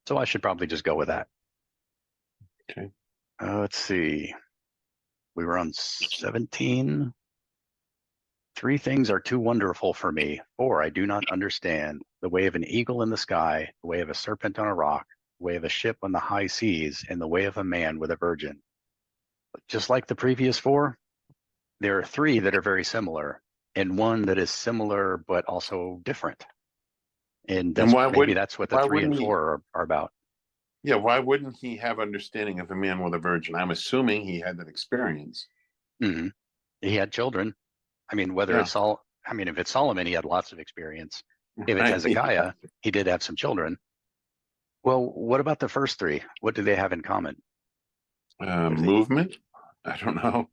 So I should probably just go with that. Okay. Let's see. We were on 17. 3 things are too wonderful for me. 4 I do not understand. The way of an eagle in the sky, the way of a serpent on a rock, the way of a ship on the high seas, and the way of a man with a virgin. Just like the previous 4, there are 3 that are very similar, and 1 that is similar but also different. And maybe that's what the 3 and 4 are about. Yeah, why wouldn't he have understanding of a man with a virgin? I'm assuming he had that experience. Mm-hmm. He had children. I mean, if it's Solomon, he had lots of experience. If it's Hezekiah, he did have some children. Well, what about the first 3? What do they have in common? Movement? I don't know.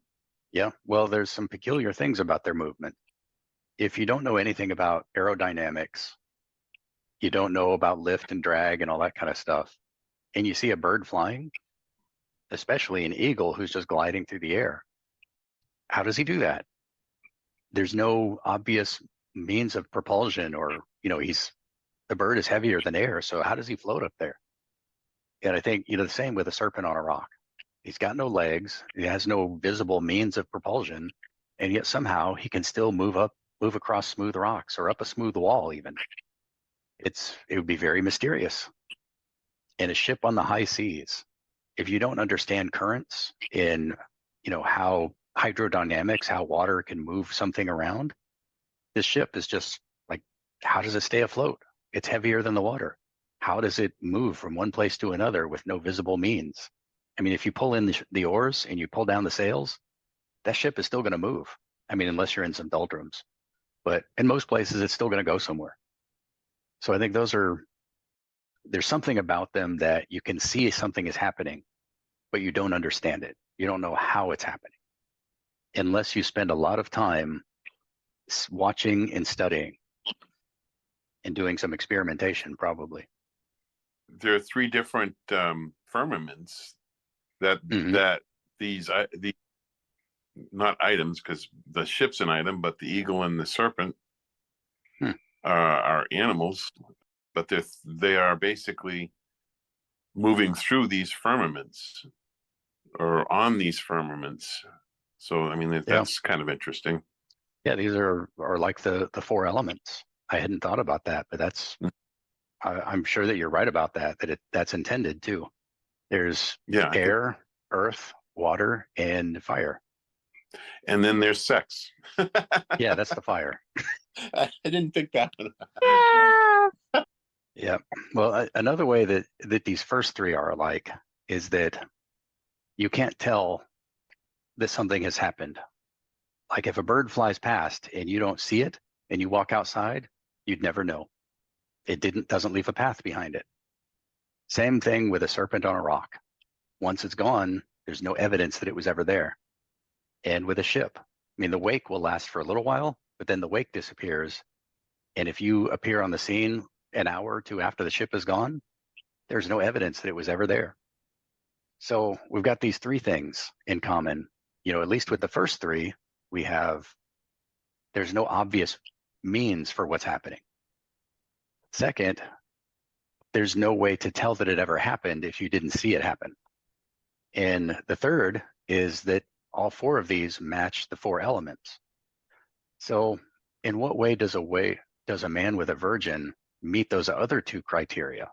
Yeah, well, there's some peculiar things about their movement. If you don't know anything about aerodynamics, you don't know about lift and drag and all that kind of stuff, and you see a bird flying, especially an eagle who's just gliding through the air, how does he do that? There's no obvious means of propulsion, or, the bird is heavier than air, so how does he float up there? And I think, the same with a serpent on a rock. He's got no legs, he has no visible means of propulsion, and yet somehow he can still move across smooth rocks or up a smooth wall even. It would be very mysterious. And a ship on the high seas, if you don't understand currents in, how hydrodynamics, how water can move something around, this ship is just like, how does it stay afloat? It's heavier than the water. How does it move from one place to another with no visible means? I mean, if you pull in the oars and you pull down the sails, that ship is still going to move. I mean, unless you're in some doldrums, but in most places, it's still going to go somewhere. So I think there's something about them that you can see something is happening, but you don't understand it. You don't know how it's happening unless you spend a lot of time watching and studying and doing some experimentation, probably. There are three different firmaments that these not items, because the ship's an item, but the eagle and the serpent are animals, but they are basically moving through these firmaments or on these firmaments. So I mean that's kind of interesting. Yeah, these are like the four elements. I hadn't thought about that, but that's I'm sure that you're right about that. That's intended too. There's air, earth, water, and fire. And then there's sex. Yeah, that's the fire. I didn't think that one. Yeah. Well, another way that these first three are alike is that you can't tell that something has happened. Like if a bird flies past and you don't see it and you walk outside, you'd never know. It doesn't leave a path behind it. Same thing with a serpent on a rock. Once it's gone, there's no evidence that it was ever there. And with a ship, I mean, the wake will last for a little while, but then the wake disappears. And if you appear on the scene an hour or two after the ship is gone, there's no evidence that it was ever there. So we've got these three things in common. You know, at least with the first three, there's no obvious means for what's happening. Second, there's no way to tell that it ever happened if you didn't see it happen. And the third is that all four of these match the four elements. So in what way does a man with a virgin meet those other two criteria?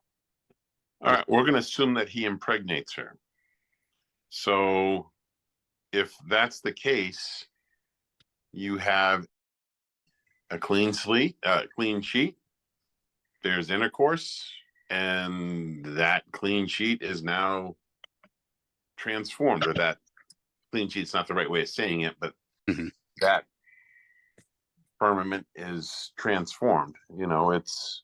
All right, we're going to assume that he impregnates her. So if that's the case, you have a clean sheet, there's intercourse, and that clean sheet is now transformed, or that clean sheet's not the right way of saying it, but that firmament is transformed. You know, it's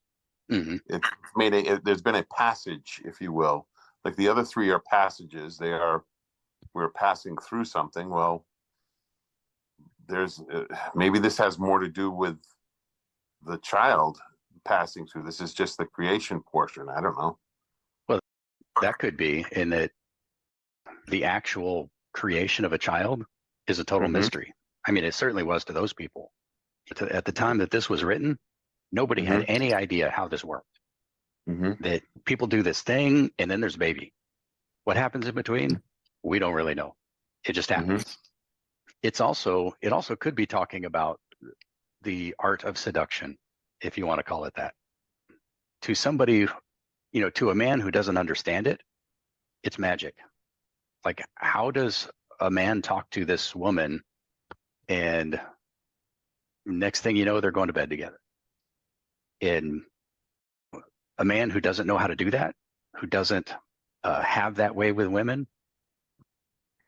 made there's been a passage, if you will. Like the other three are passages. We're passing through something. Well, there's maybe this has more to do with the child passing through. This is just the creation portion. I don't know. Well, that could be in that the actual creation of a child is a total mystery. I mean, it certainly was to those people. At the time that this was written, nobody had any idea how this worked. That people do this thing and then there's a baby. What happens in between? We don't really know. It just happens. It also could be talking about the art of seduction, if you want to call it that. To somebody, you know, to a man who doesn't understand it, it's magic. Like, how does a man talk to this woman and next thing you know, they're going to bed together? And a man who doesn't know how to do that, who doesn't have that way with women,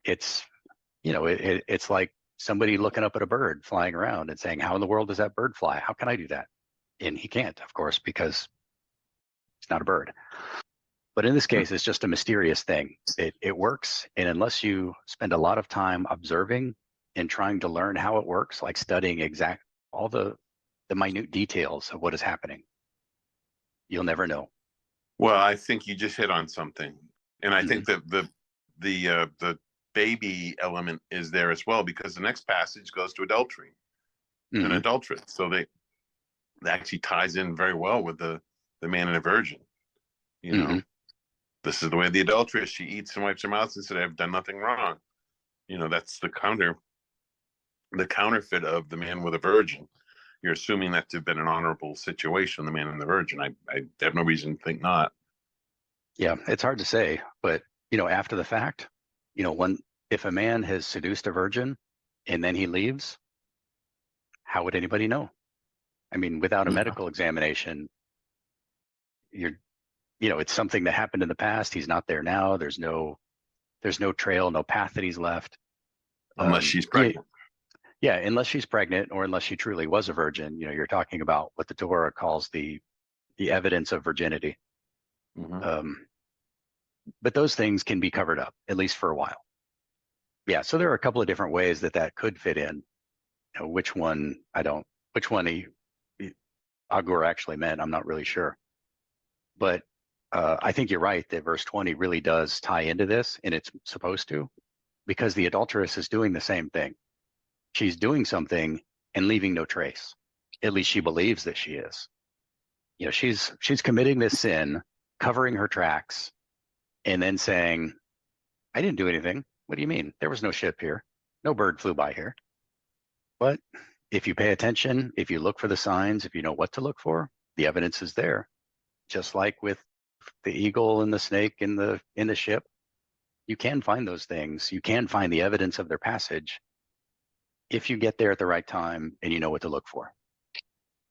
it's, you know, it's like somebody looking up at a bird flying around and saying, how in the world does that bird fly? How can I do that? And he can't, of course, because it's not a bird. But in this case, it's just a mysterious thing. It works. And unless you spend a lot of time observing and trying to learn how it works, like studying all the minute details of what is happening, you'll never know. Well, I think you just hit on something. And I think that the baby element is there as well, because the next passage goes to adultery and adulteress. So that actually ties in very well with the man and a virgin. You know, this is the way the adulteress, she eats and wipes her mouth and said, I've done nothing wrong. You know, that's the counterfeit of the man with a virgin. You're assuming that to have been an honorable situation, the man and the virgin. I have no reason to think not. Yeah, it's hard to say, but you know, after the fact, you know, if a man has seduced a virgin and then he leaves, how would anybody know? I mean, without a medical examination, it's something that happened in the past. He's not there now. There's no trail, no path that he's left. Unless she's pregnant. Yeah, unless she's pregnant or unless she truly was a virgin. You know, you're talking about what the Torah calls the evidence of virginity. but those things can be covered up, at least for a while. Yeah, so there are a couple of different ways that that could fit in. You know, which one Agur actually meant, I'm not really sure. But I think you're right that verse 20 really does tie into this, and it's supposed to, because the adulteress is doing the same thing. She's doing something and leaving no trace. At least she believes that she is. You know, she's committing this sin, covering her tracks, and then saying, I didn't do anything. What do you mean? There was no ship here. No bird flew by here. But if you pay attention, if you look for the signs, if you know what to look for, the evidence is there. Just like with the eagle and the snake in the ship, you can find those things. You can find the evidence of their passage if you get there at the right time and you know what to look for.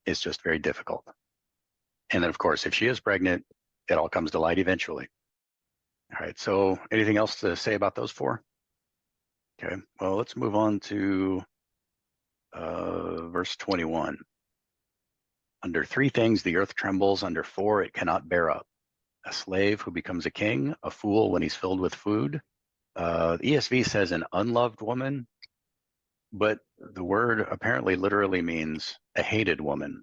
It's just very difficult. And then, of course, if she is pregnant, it all comes to light eventually. All right, so anything else to say about those four? Okay, well, let's move on to verse 21. Under three things the earth trembles, under four it cannot bear up. A slave who becomes a king, a fool when he's filled with food. The ESV says an unloved woman, but the word apparently literally means a hated woman.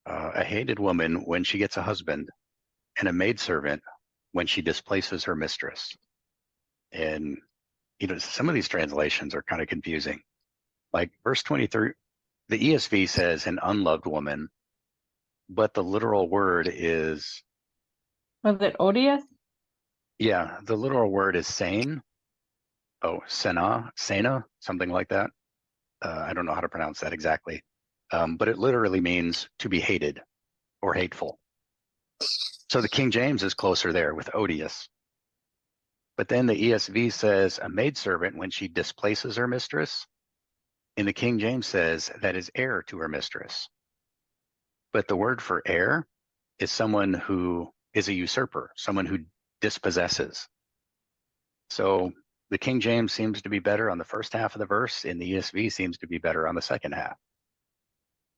A hated woman when she gets a husband, and a maidservant when she displaces her mistress. And, you know, some of these translations are kind of confusing. Like verse 23, the ESV says an unloved woman, but the literal word is... Was it odious? Yeah, the literal word is sane. Oh, sena, something like that. I don't know how to pronounce that exactly. But it literally means to be hated or hateful. So the King James is closer there with odious. But then the ESV says a maidservant when she displaces her mistress. And the King James says that is heir to her mistress. But the word for heir is someone who is a usurper, someone who dispossesses. So the King James seems to be better on the first half of the verse, and the ESV seems to be better on the second half.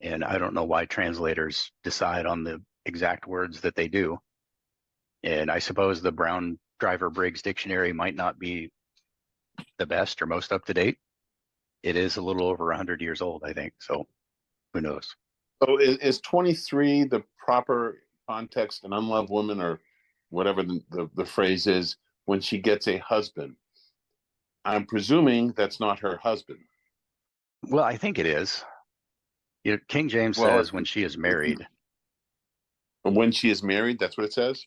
And I don't know why translators decide on the exact words that they do. And I suppose the Brown Driver Briggs dictionary might not be the best or most up to date. It is a little over 100 years old, I think. So who knows? So is 23 the proper context, an unloved woman, or whatever the phrase is, when she gets a husband? I'm presuming that's not her husband. Well, I think it is. You know, King James says when she is married. When she is married, that's what it says?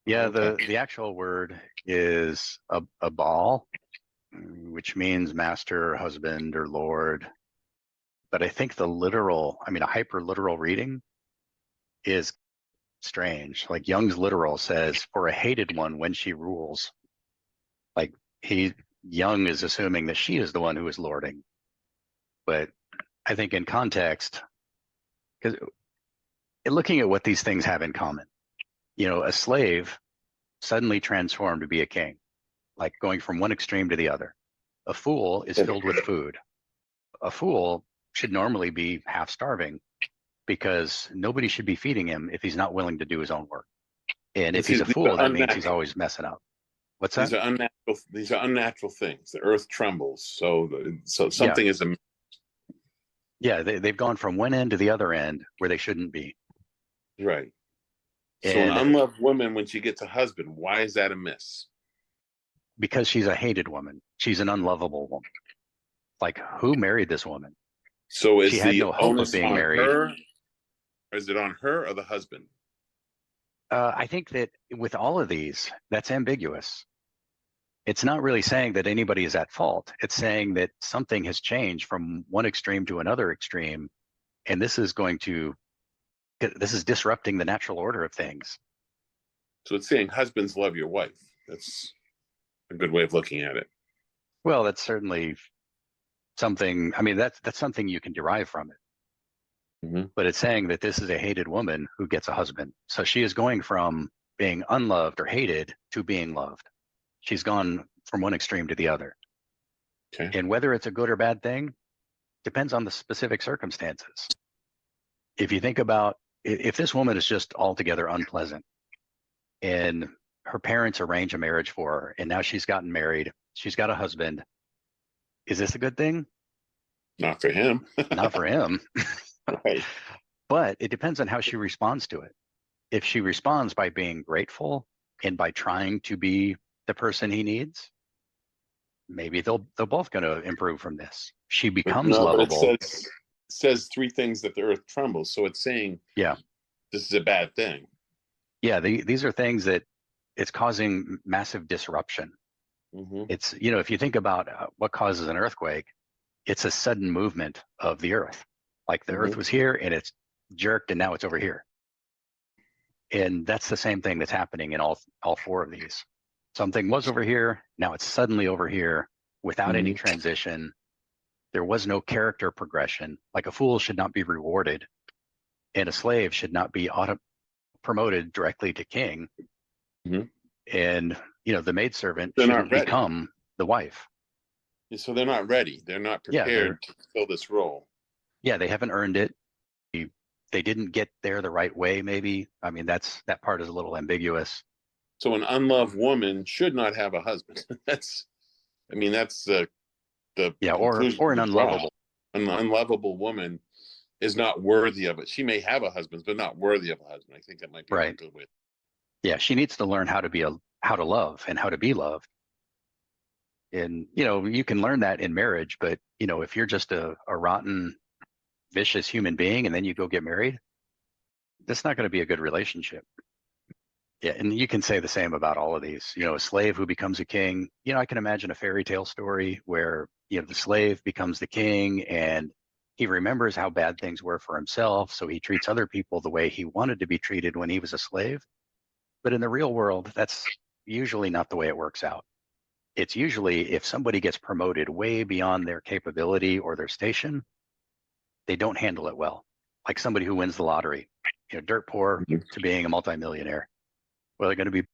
Yeah, Okay. the actual word is a baal, which means master, husband, or lord. But I think the literal, I mean, a hyper literal reading is strange. Like Young's literal says, for a hated one when she rules. Like Young is assuming that she is the one who is lording. But I think in context, because looking at what these things have in common, you know, a slave suddenly transformed to be a king, like going from one extreme to the other. A fool is filled with food. A fool should normally be half starving because nobody should be feeding him if he's not willing to do his own work. And if he's a fool, that means he's always messing up. What's that? These are unnatural things. The earth trembles. So something is a... Yeah, they've gone from one end to the other end where they shouldn't be. Right. So And an unloved woman, when she gets a husband, why is that amiss? Because she's a hated woman. She's an unlovable woman. Like, who married this woman? So is she had the no hope of being married. Her, or is it on her or the husband? I think that with all of these, that's ambiguous. It's not really saying that anybody is at fault. It's saying that something has changed from one extreme to another extreme. And this is disrupting the natural order of things. So it's saying husbands love your wife. That's a good way of looking at it. Well, that's certainly something, I mean, that's something you can derive from it. Mm-hmm. But it's saying that this is a hated woman who gets a husband. So she is going from being unloved or hated to being loved. She's gone from one extreme to the other. Okay. And whether it's a good or bad thing depends on the specific circumstances. If you think about if this woman is just altogether unpleasant and her parents arrange a marriage for her, and now she's gotten married. She's got a husband. Is this a good thing? Not for him. Not for him. Right. But it depends on how she responds to it. If she responds by being grateful and by trying to be the person he needs, maybe they're both going to improve from this. She becomes But lovable. it says three things that the earth trembles. So it's saying, Yeah. this is a bad thing. Yeah. These are things that it's causing massive disruption. Mm-hmm. It's, if you think about what causes an earthquake, it's a sudden movement of the earth. Like the earth was here and it's jerked and now it's over here. And that's the same thing that's happening in all four of these. Something was over here, now it's suddenly over here without any transition. There was no character progression. Like a fool should not be rewarded, and a slave should not be promoted directly to king. And the maidservant shouldn't become the wife. So they're not ready. They're not prepared to fill this role. Yeah, they haven't earned it. They didn't get there the right way, maybe. I mean, that part is a little ambiguous. So an unloved woman should not have a husband. That's the or an unlovable. An unlovable woman is not worthy of it. She may have a husband, but not worthy of a husband. I think that might be a good way. Yeah, she needs to learn how to love and how to be loved. And you can learn that in marriage, but if you're just a rotten, vicious human being and then you go get married, that's not going to be a good relationship. Yeah, and you can say the same about all of these. A slave who becomes a king. I can imagine a fairy tale story where the slave becomes the king and he remembers how bad things were for himself, so he treats other people the way he wanted to be treated when he was a slave. But in the real world, that's usually not the way it works out. It's usually if somebody gets promoted way beyond their capability or their station, they don't handle it well. Like somebody who wins the lottery, dirt poor to being a multimillionaire. Well, they're going to be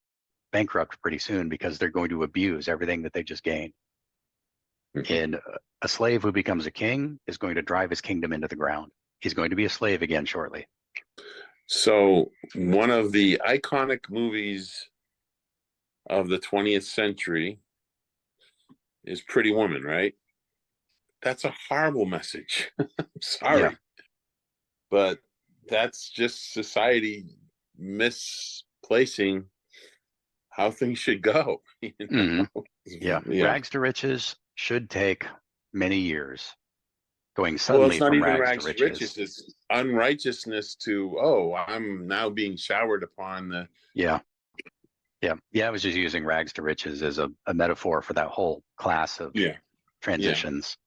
bankrupt pretty soon because they're going to abuse everything that they just gained. And a slave who becomes a king is going to drive his kingdom into the ground. He's going to be a slave again shortly. So one of the iconic movies of the 20th century is Pretty Woman, right? That's a horrible message. I'm sorry. Yeah. But that's just society misplacing how things should go. Yeah. Rags to riches should take many years. Going suddenly from rags to riches. It's unrighteousness to, I'm now being showered upon. Yeah. I was just using rags to riches as a metaphor for that whole class of transitions. Yeah.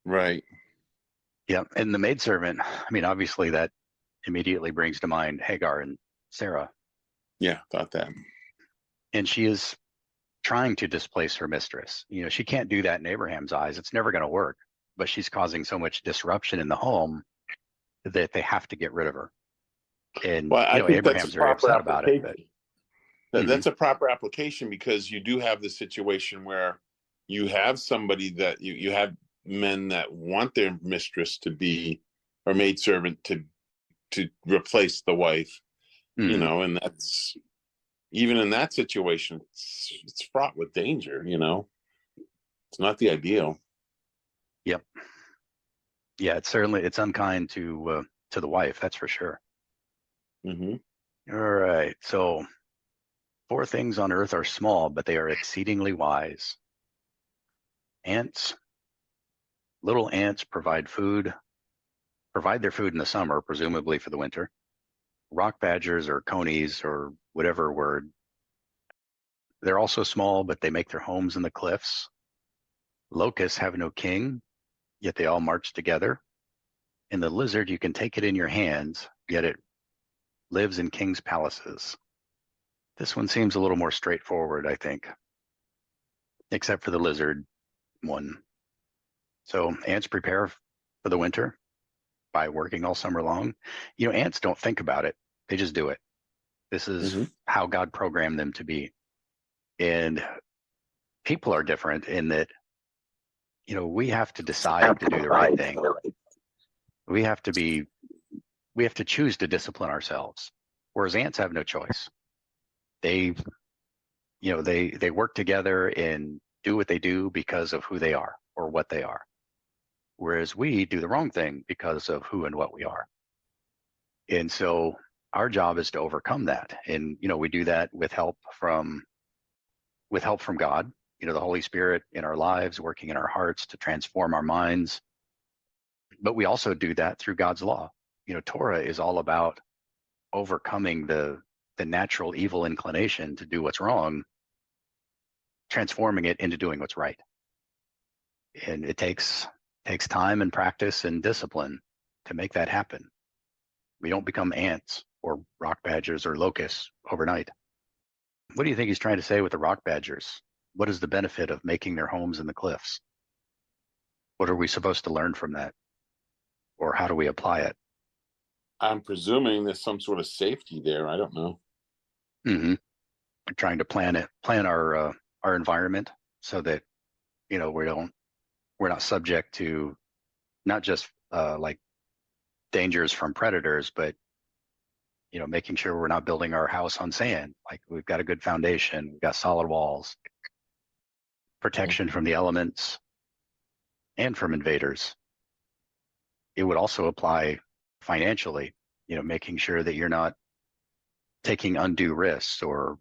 Right. Yeah. And the maidservant, obviously that immediately brings to mind Hagar and Sarah. Yeah, thought that. And she is trying to displace her mistress. She can't do that in Abraham's eyes. It's never going to work. But she's causing so much disruption in the home that they have to get rid of her. And Abraham's very upset about it. But that's a proper application, because you do have the situation where you have somebody that you have men that want their mistress to be, or maidservant to replace the wife, and that's, even in that situation, it's fraught with danger. It's not the ideal. Yep. Yeah, it's unkind to the wife, that's for sure. All right. So 4 things on earth are small, but they are exceedingly wise. Ants. Little ants provide their food in the summer, presumably for the winter. Rock badgers or conies or whatever word. They're also small, but they make their homes in the cliffs. Locusts have no king, yet they all march together. And the lizard, you can take it in your hands, yet it lives in kings' palaces. This one seems a little more straightforward, I think, except for the lizard one. So ants prepare for the winter by working all summer long. Ants don't think about it. They just do it. This is how God programmed them to be. And people are different in that, we have to decide to do the right thing. We have to choose to discipline ourselves, whereas ants have no choice. They they work together and do what they do because of who they are or what they are. Whereas we do the wrong thing because of who and what we are. And so our job is to overcome that. And, we do that with help from God, the Holy Spirit in our lives, working in our hearts to transform our minds. But we also do that through God's law. Torah is all about overcoming the natural evil inclination to do what's wrong, transforming it into doing what's right. And it takes time and practice and discipline to make that happen. We don't become ants or rock badgers or locusts overnight. What do you think he's trying to say with the rock badgers? What is the benefit of making their homes in the cliffs? What are we supposed to learn from that? Or how do we apply it? I'm presuming there's some sort of safety there. I don't know. Mm-hmm. We're trying to plan our environment so that we're not subject to not just like dangers from predators, but making sure we're not building our house on sand. Like we've got a good foundation, we've got solid walls, protection from the elements and from invaders. It would also apply financially, making sure that you're not taking undue risks or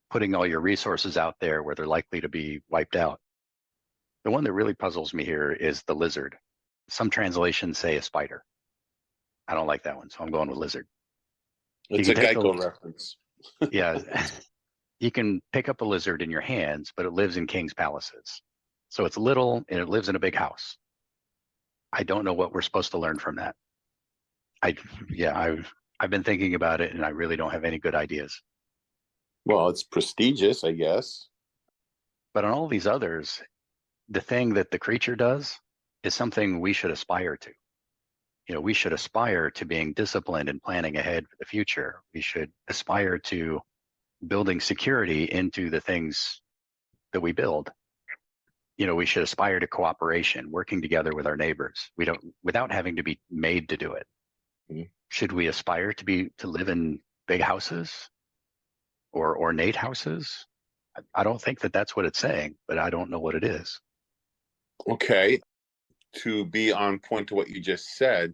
putting all your resources out there where they're likely to be wiped out. The one that really puzzles me here is the lizard. Some translations say a spider. I don't like that one, so I'm going with lizard. It's a Geico reference. Yeah. You can pick up a lizard in your hands, but it lives in king's palaces. So it's little and it lives in a big house. I don't know what we're supposed to learn from that. I've been thinking about it and I really don't have any good ideas. Well, it's prestigious, I guess. But on all these others, the thing that the creature does is something we should aspire to. We should aspire to being disciplined and planning ahead for the future. We should aspire to building security into the things that we build. We should aspire to cooperation, working together with our neighbors. Without having to be made to do it. Mm-hmm. Should we aspire to live in big houses or ornate houses? I don't think that that's what it's saying, but I don't know what it is. Okay. To be on point to what you just said,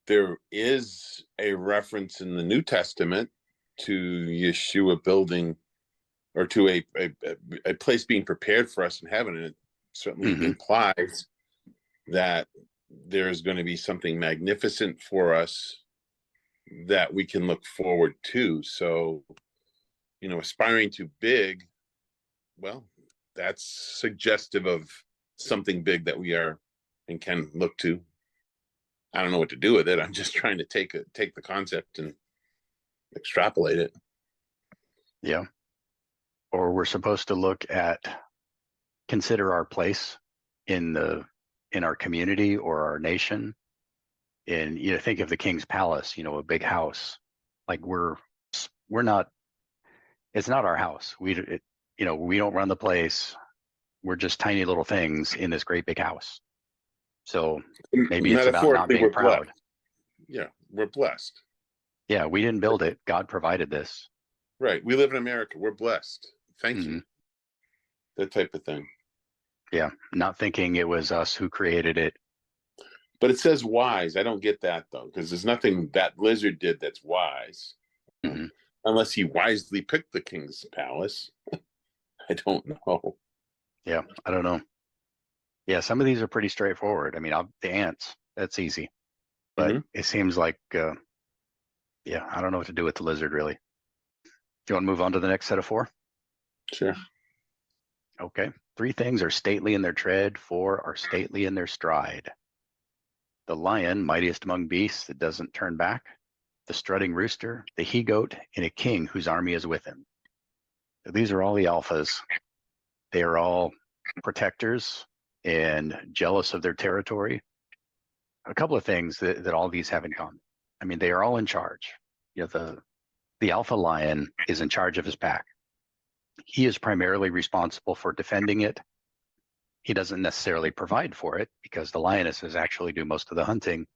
there is a reference in the New Testament to Yeshua building or to a place being prepared for us in heaven. And it certainly implies that there's going to be something magnificent for us that we can look forward to. So, aspiring to big, well, that's suggestive of something big that we are and can look to. I don't know what to do with it. I'm just trying to take the concept and extrapolate it. Yeah. Or we're supposed to consider our place in our community or our nation. And think of the king's palace, a big house. Like we're not. It's not our house. We don't run the place. We're just tiny little things in this great big house. So maybe it's about not being proud. Blessed. Yeah, we're blessed. Yeah, we didn't build it. God provided this. Right. We live in America. We're blessed. Thank you. That type of thing. Yeah, not thinking it was us who created it. But it says wise. I don't get that, though, because there's nothing that lizard did that's wise. Unless he wisely picked the king's palace. I don't know. Yeah, I don't know. Yeah, some of these are pretty straightforward. I mean, the ants, that's easy. But it seems like, I don't know what to do with the lizard, really. Do you want to move on to the next set of 4? Sure. Okay. 3 things are stately in their tread, 4 are stately in their stride. The lion, mightiest among beasts that doesn't turn back, the strutting rooster, the he-goat, and a king whose army is with him. So these are all the alphas. They are all protectors and jealous of their territory. A couple of things that all these have in common. I mean, they are all in charge. The alpha lion is in charge of his pack. He is primarily responsible for defending it. He doesn't necessarily provide for it because the lionesses actually do most of the hunting.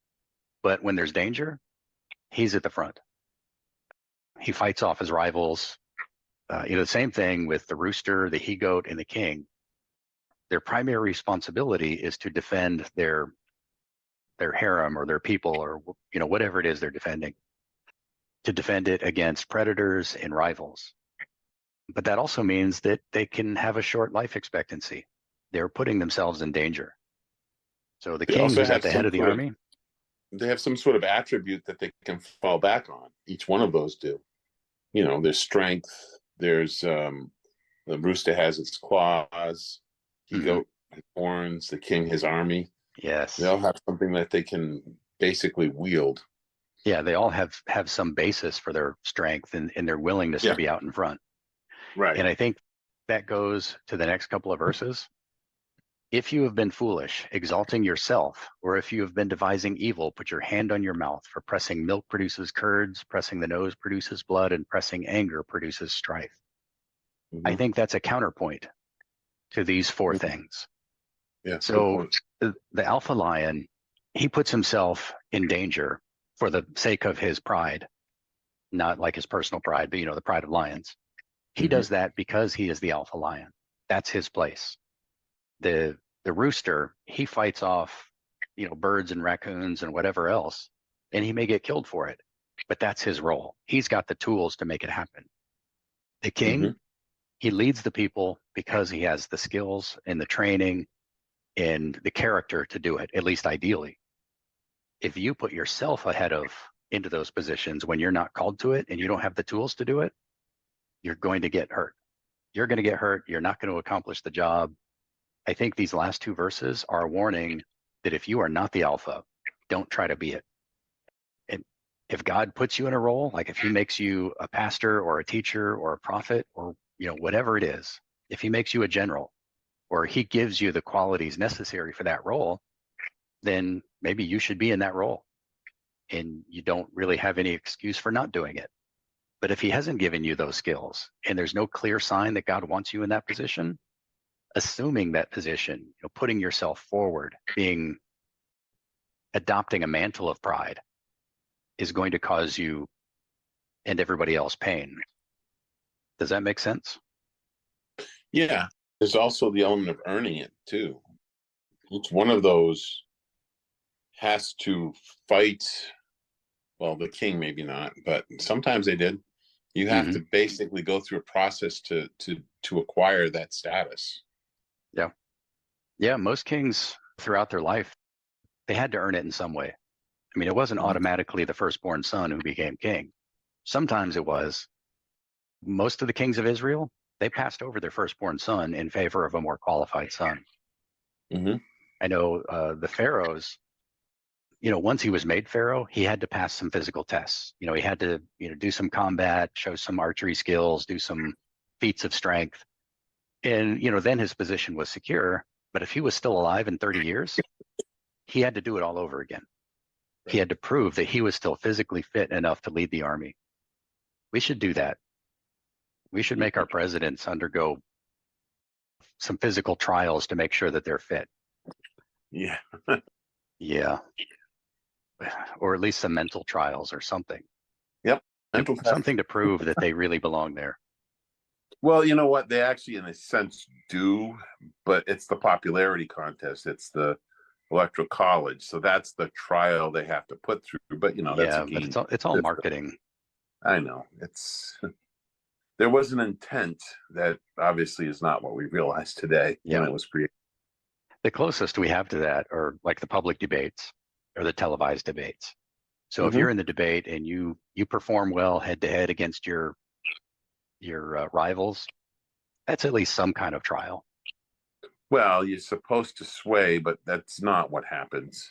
But when there's danger, he's at the front. He fights off his rivals. The same thing with the rooster, the he-goat, and the king. Their primary responsibility is to defend their harem or their people, or whatever it is they're defending, to defend it against predators and rivals. But that also means that they can have a short life expectancy. They're putting themselves in danger. So the They king also who's at have the head of the army, they have some sort of attribute that they can fall back on. Each one of those do. There's strength. There's the rooster has its claws. He goat his horns. The king his army. yes, They all have something that they can basically wield. yeah, they all have some basis for their strength and their willingness to be out in front. Right. And I think that goes to the next couple of verses. If you have been foolish, exalting yourself, or if you have been devising evil, put your hand on your mouth, for pressing milk produces curds, pressing the nose produces blood, and pressing anger produces strife. I think that's a counterpoint to these four things. Yeah. So the alpha lion, he puts himself in danger for the sake of his pride, not like his personal pride, but the pride of lions. He does that because he is the alpha lion. That's his place. The rooster, he fights off, birds and raccoons and whatever else, and he may get killed for it, but that's his role. He's got the tools to make it happen. The king, he leads the people because he has the skills and the training and the character to do it, at least ideally. If you put yourself into those positions when you're not called to it and you don't have the tools to do it, you're going to get hurt. You're going to get hurt. You're not going to accomplish the job. I think these last two verses are a warning that if you are not the alpha, don't try to be it. And if God puts you in a role, like if he makes you a pastor or a teacher or a prophet or whatever it is, if he makes you a general or he gives you the qualities necessary for that role, then maybe you should be in that role. And you don't really have any excuse for not doing it. But if he hasn't given you those skills and there's no clear sign that God wants you in that position, assuming that position, putting yourself forward, adopting a mantle of pride is going to cause you and everybody else pain. Does that make sense? Yeah. There's also the element of earning it too. Each one of those has to fight. Well, the king maybe not, but sometimes they did. You have to basically go through a process to acquire that status. Yeah. Yeah, most kings throughout their life, they had to earn it in some way. I mean, it wasn't automatically the firstborn son who became king. Sometimes it was. Most of the kings of Israel, they passed over their firstborn son in favor of a more qualified son. I know the pharaohs, once he was made pharaoh, he had to pass some physical tests. He had to, do some combat, show some archery skills, do some feats of strength. And, then his position was secure. But if he was still alive in 30 years, he had to do it all over again. He had to prove that he was still physically fit enough to lead the army. We should do that. We should make our presidents undergo some physical trials to make sure that they're fit. Yeah. Yeah. Or at least some mental trials or something. Yep. Something to prove that they really belong there. Well, you know what? They actually, in a sense, do, but it's the popularity contest. It's the electoral college. So that's the trial they have to put through. But, that's a game. But it's all marketing. I know. There was an intent that obviously is not what we realize today when it was created. The closest we have to that are like the public debates or the televised debates. So if you're in the debate and you perform well head to head against your rivals, that's at least some kind of trial. Well, you're supposed to sway, but that's not what happens.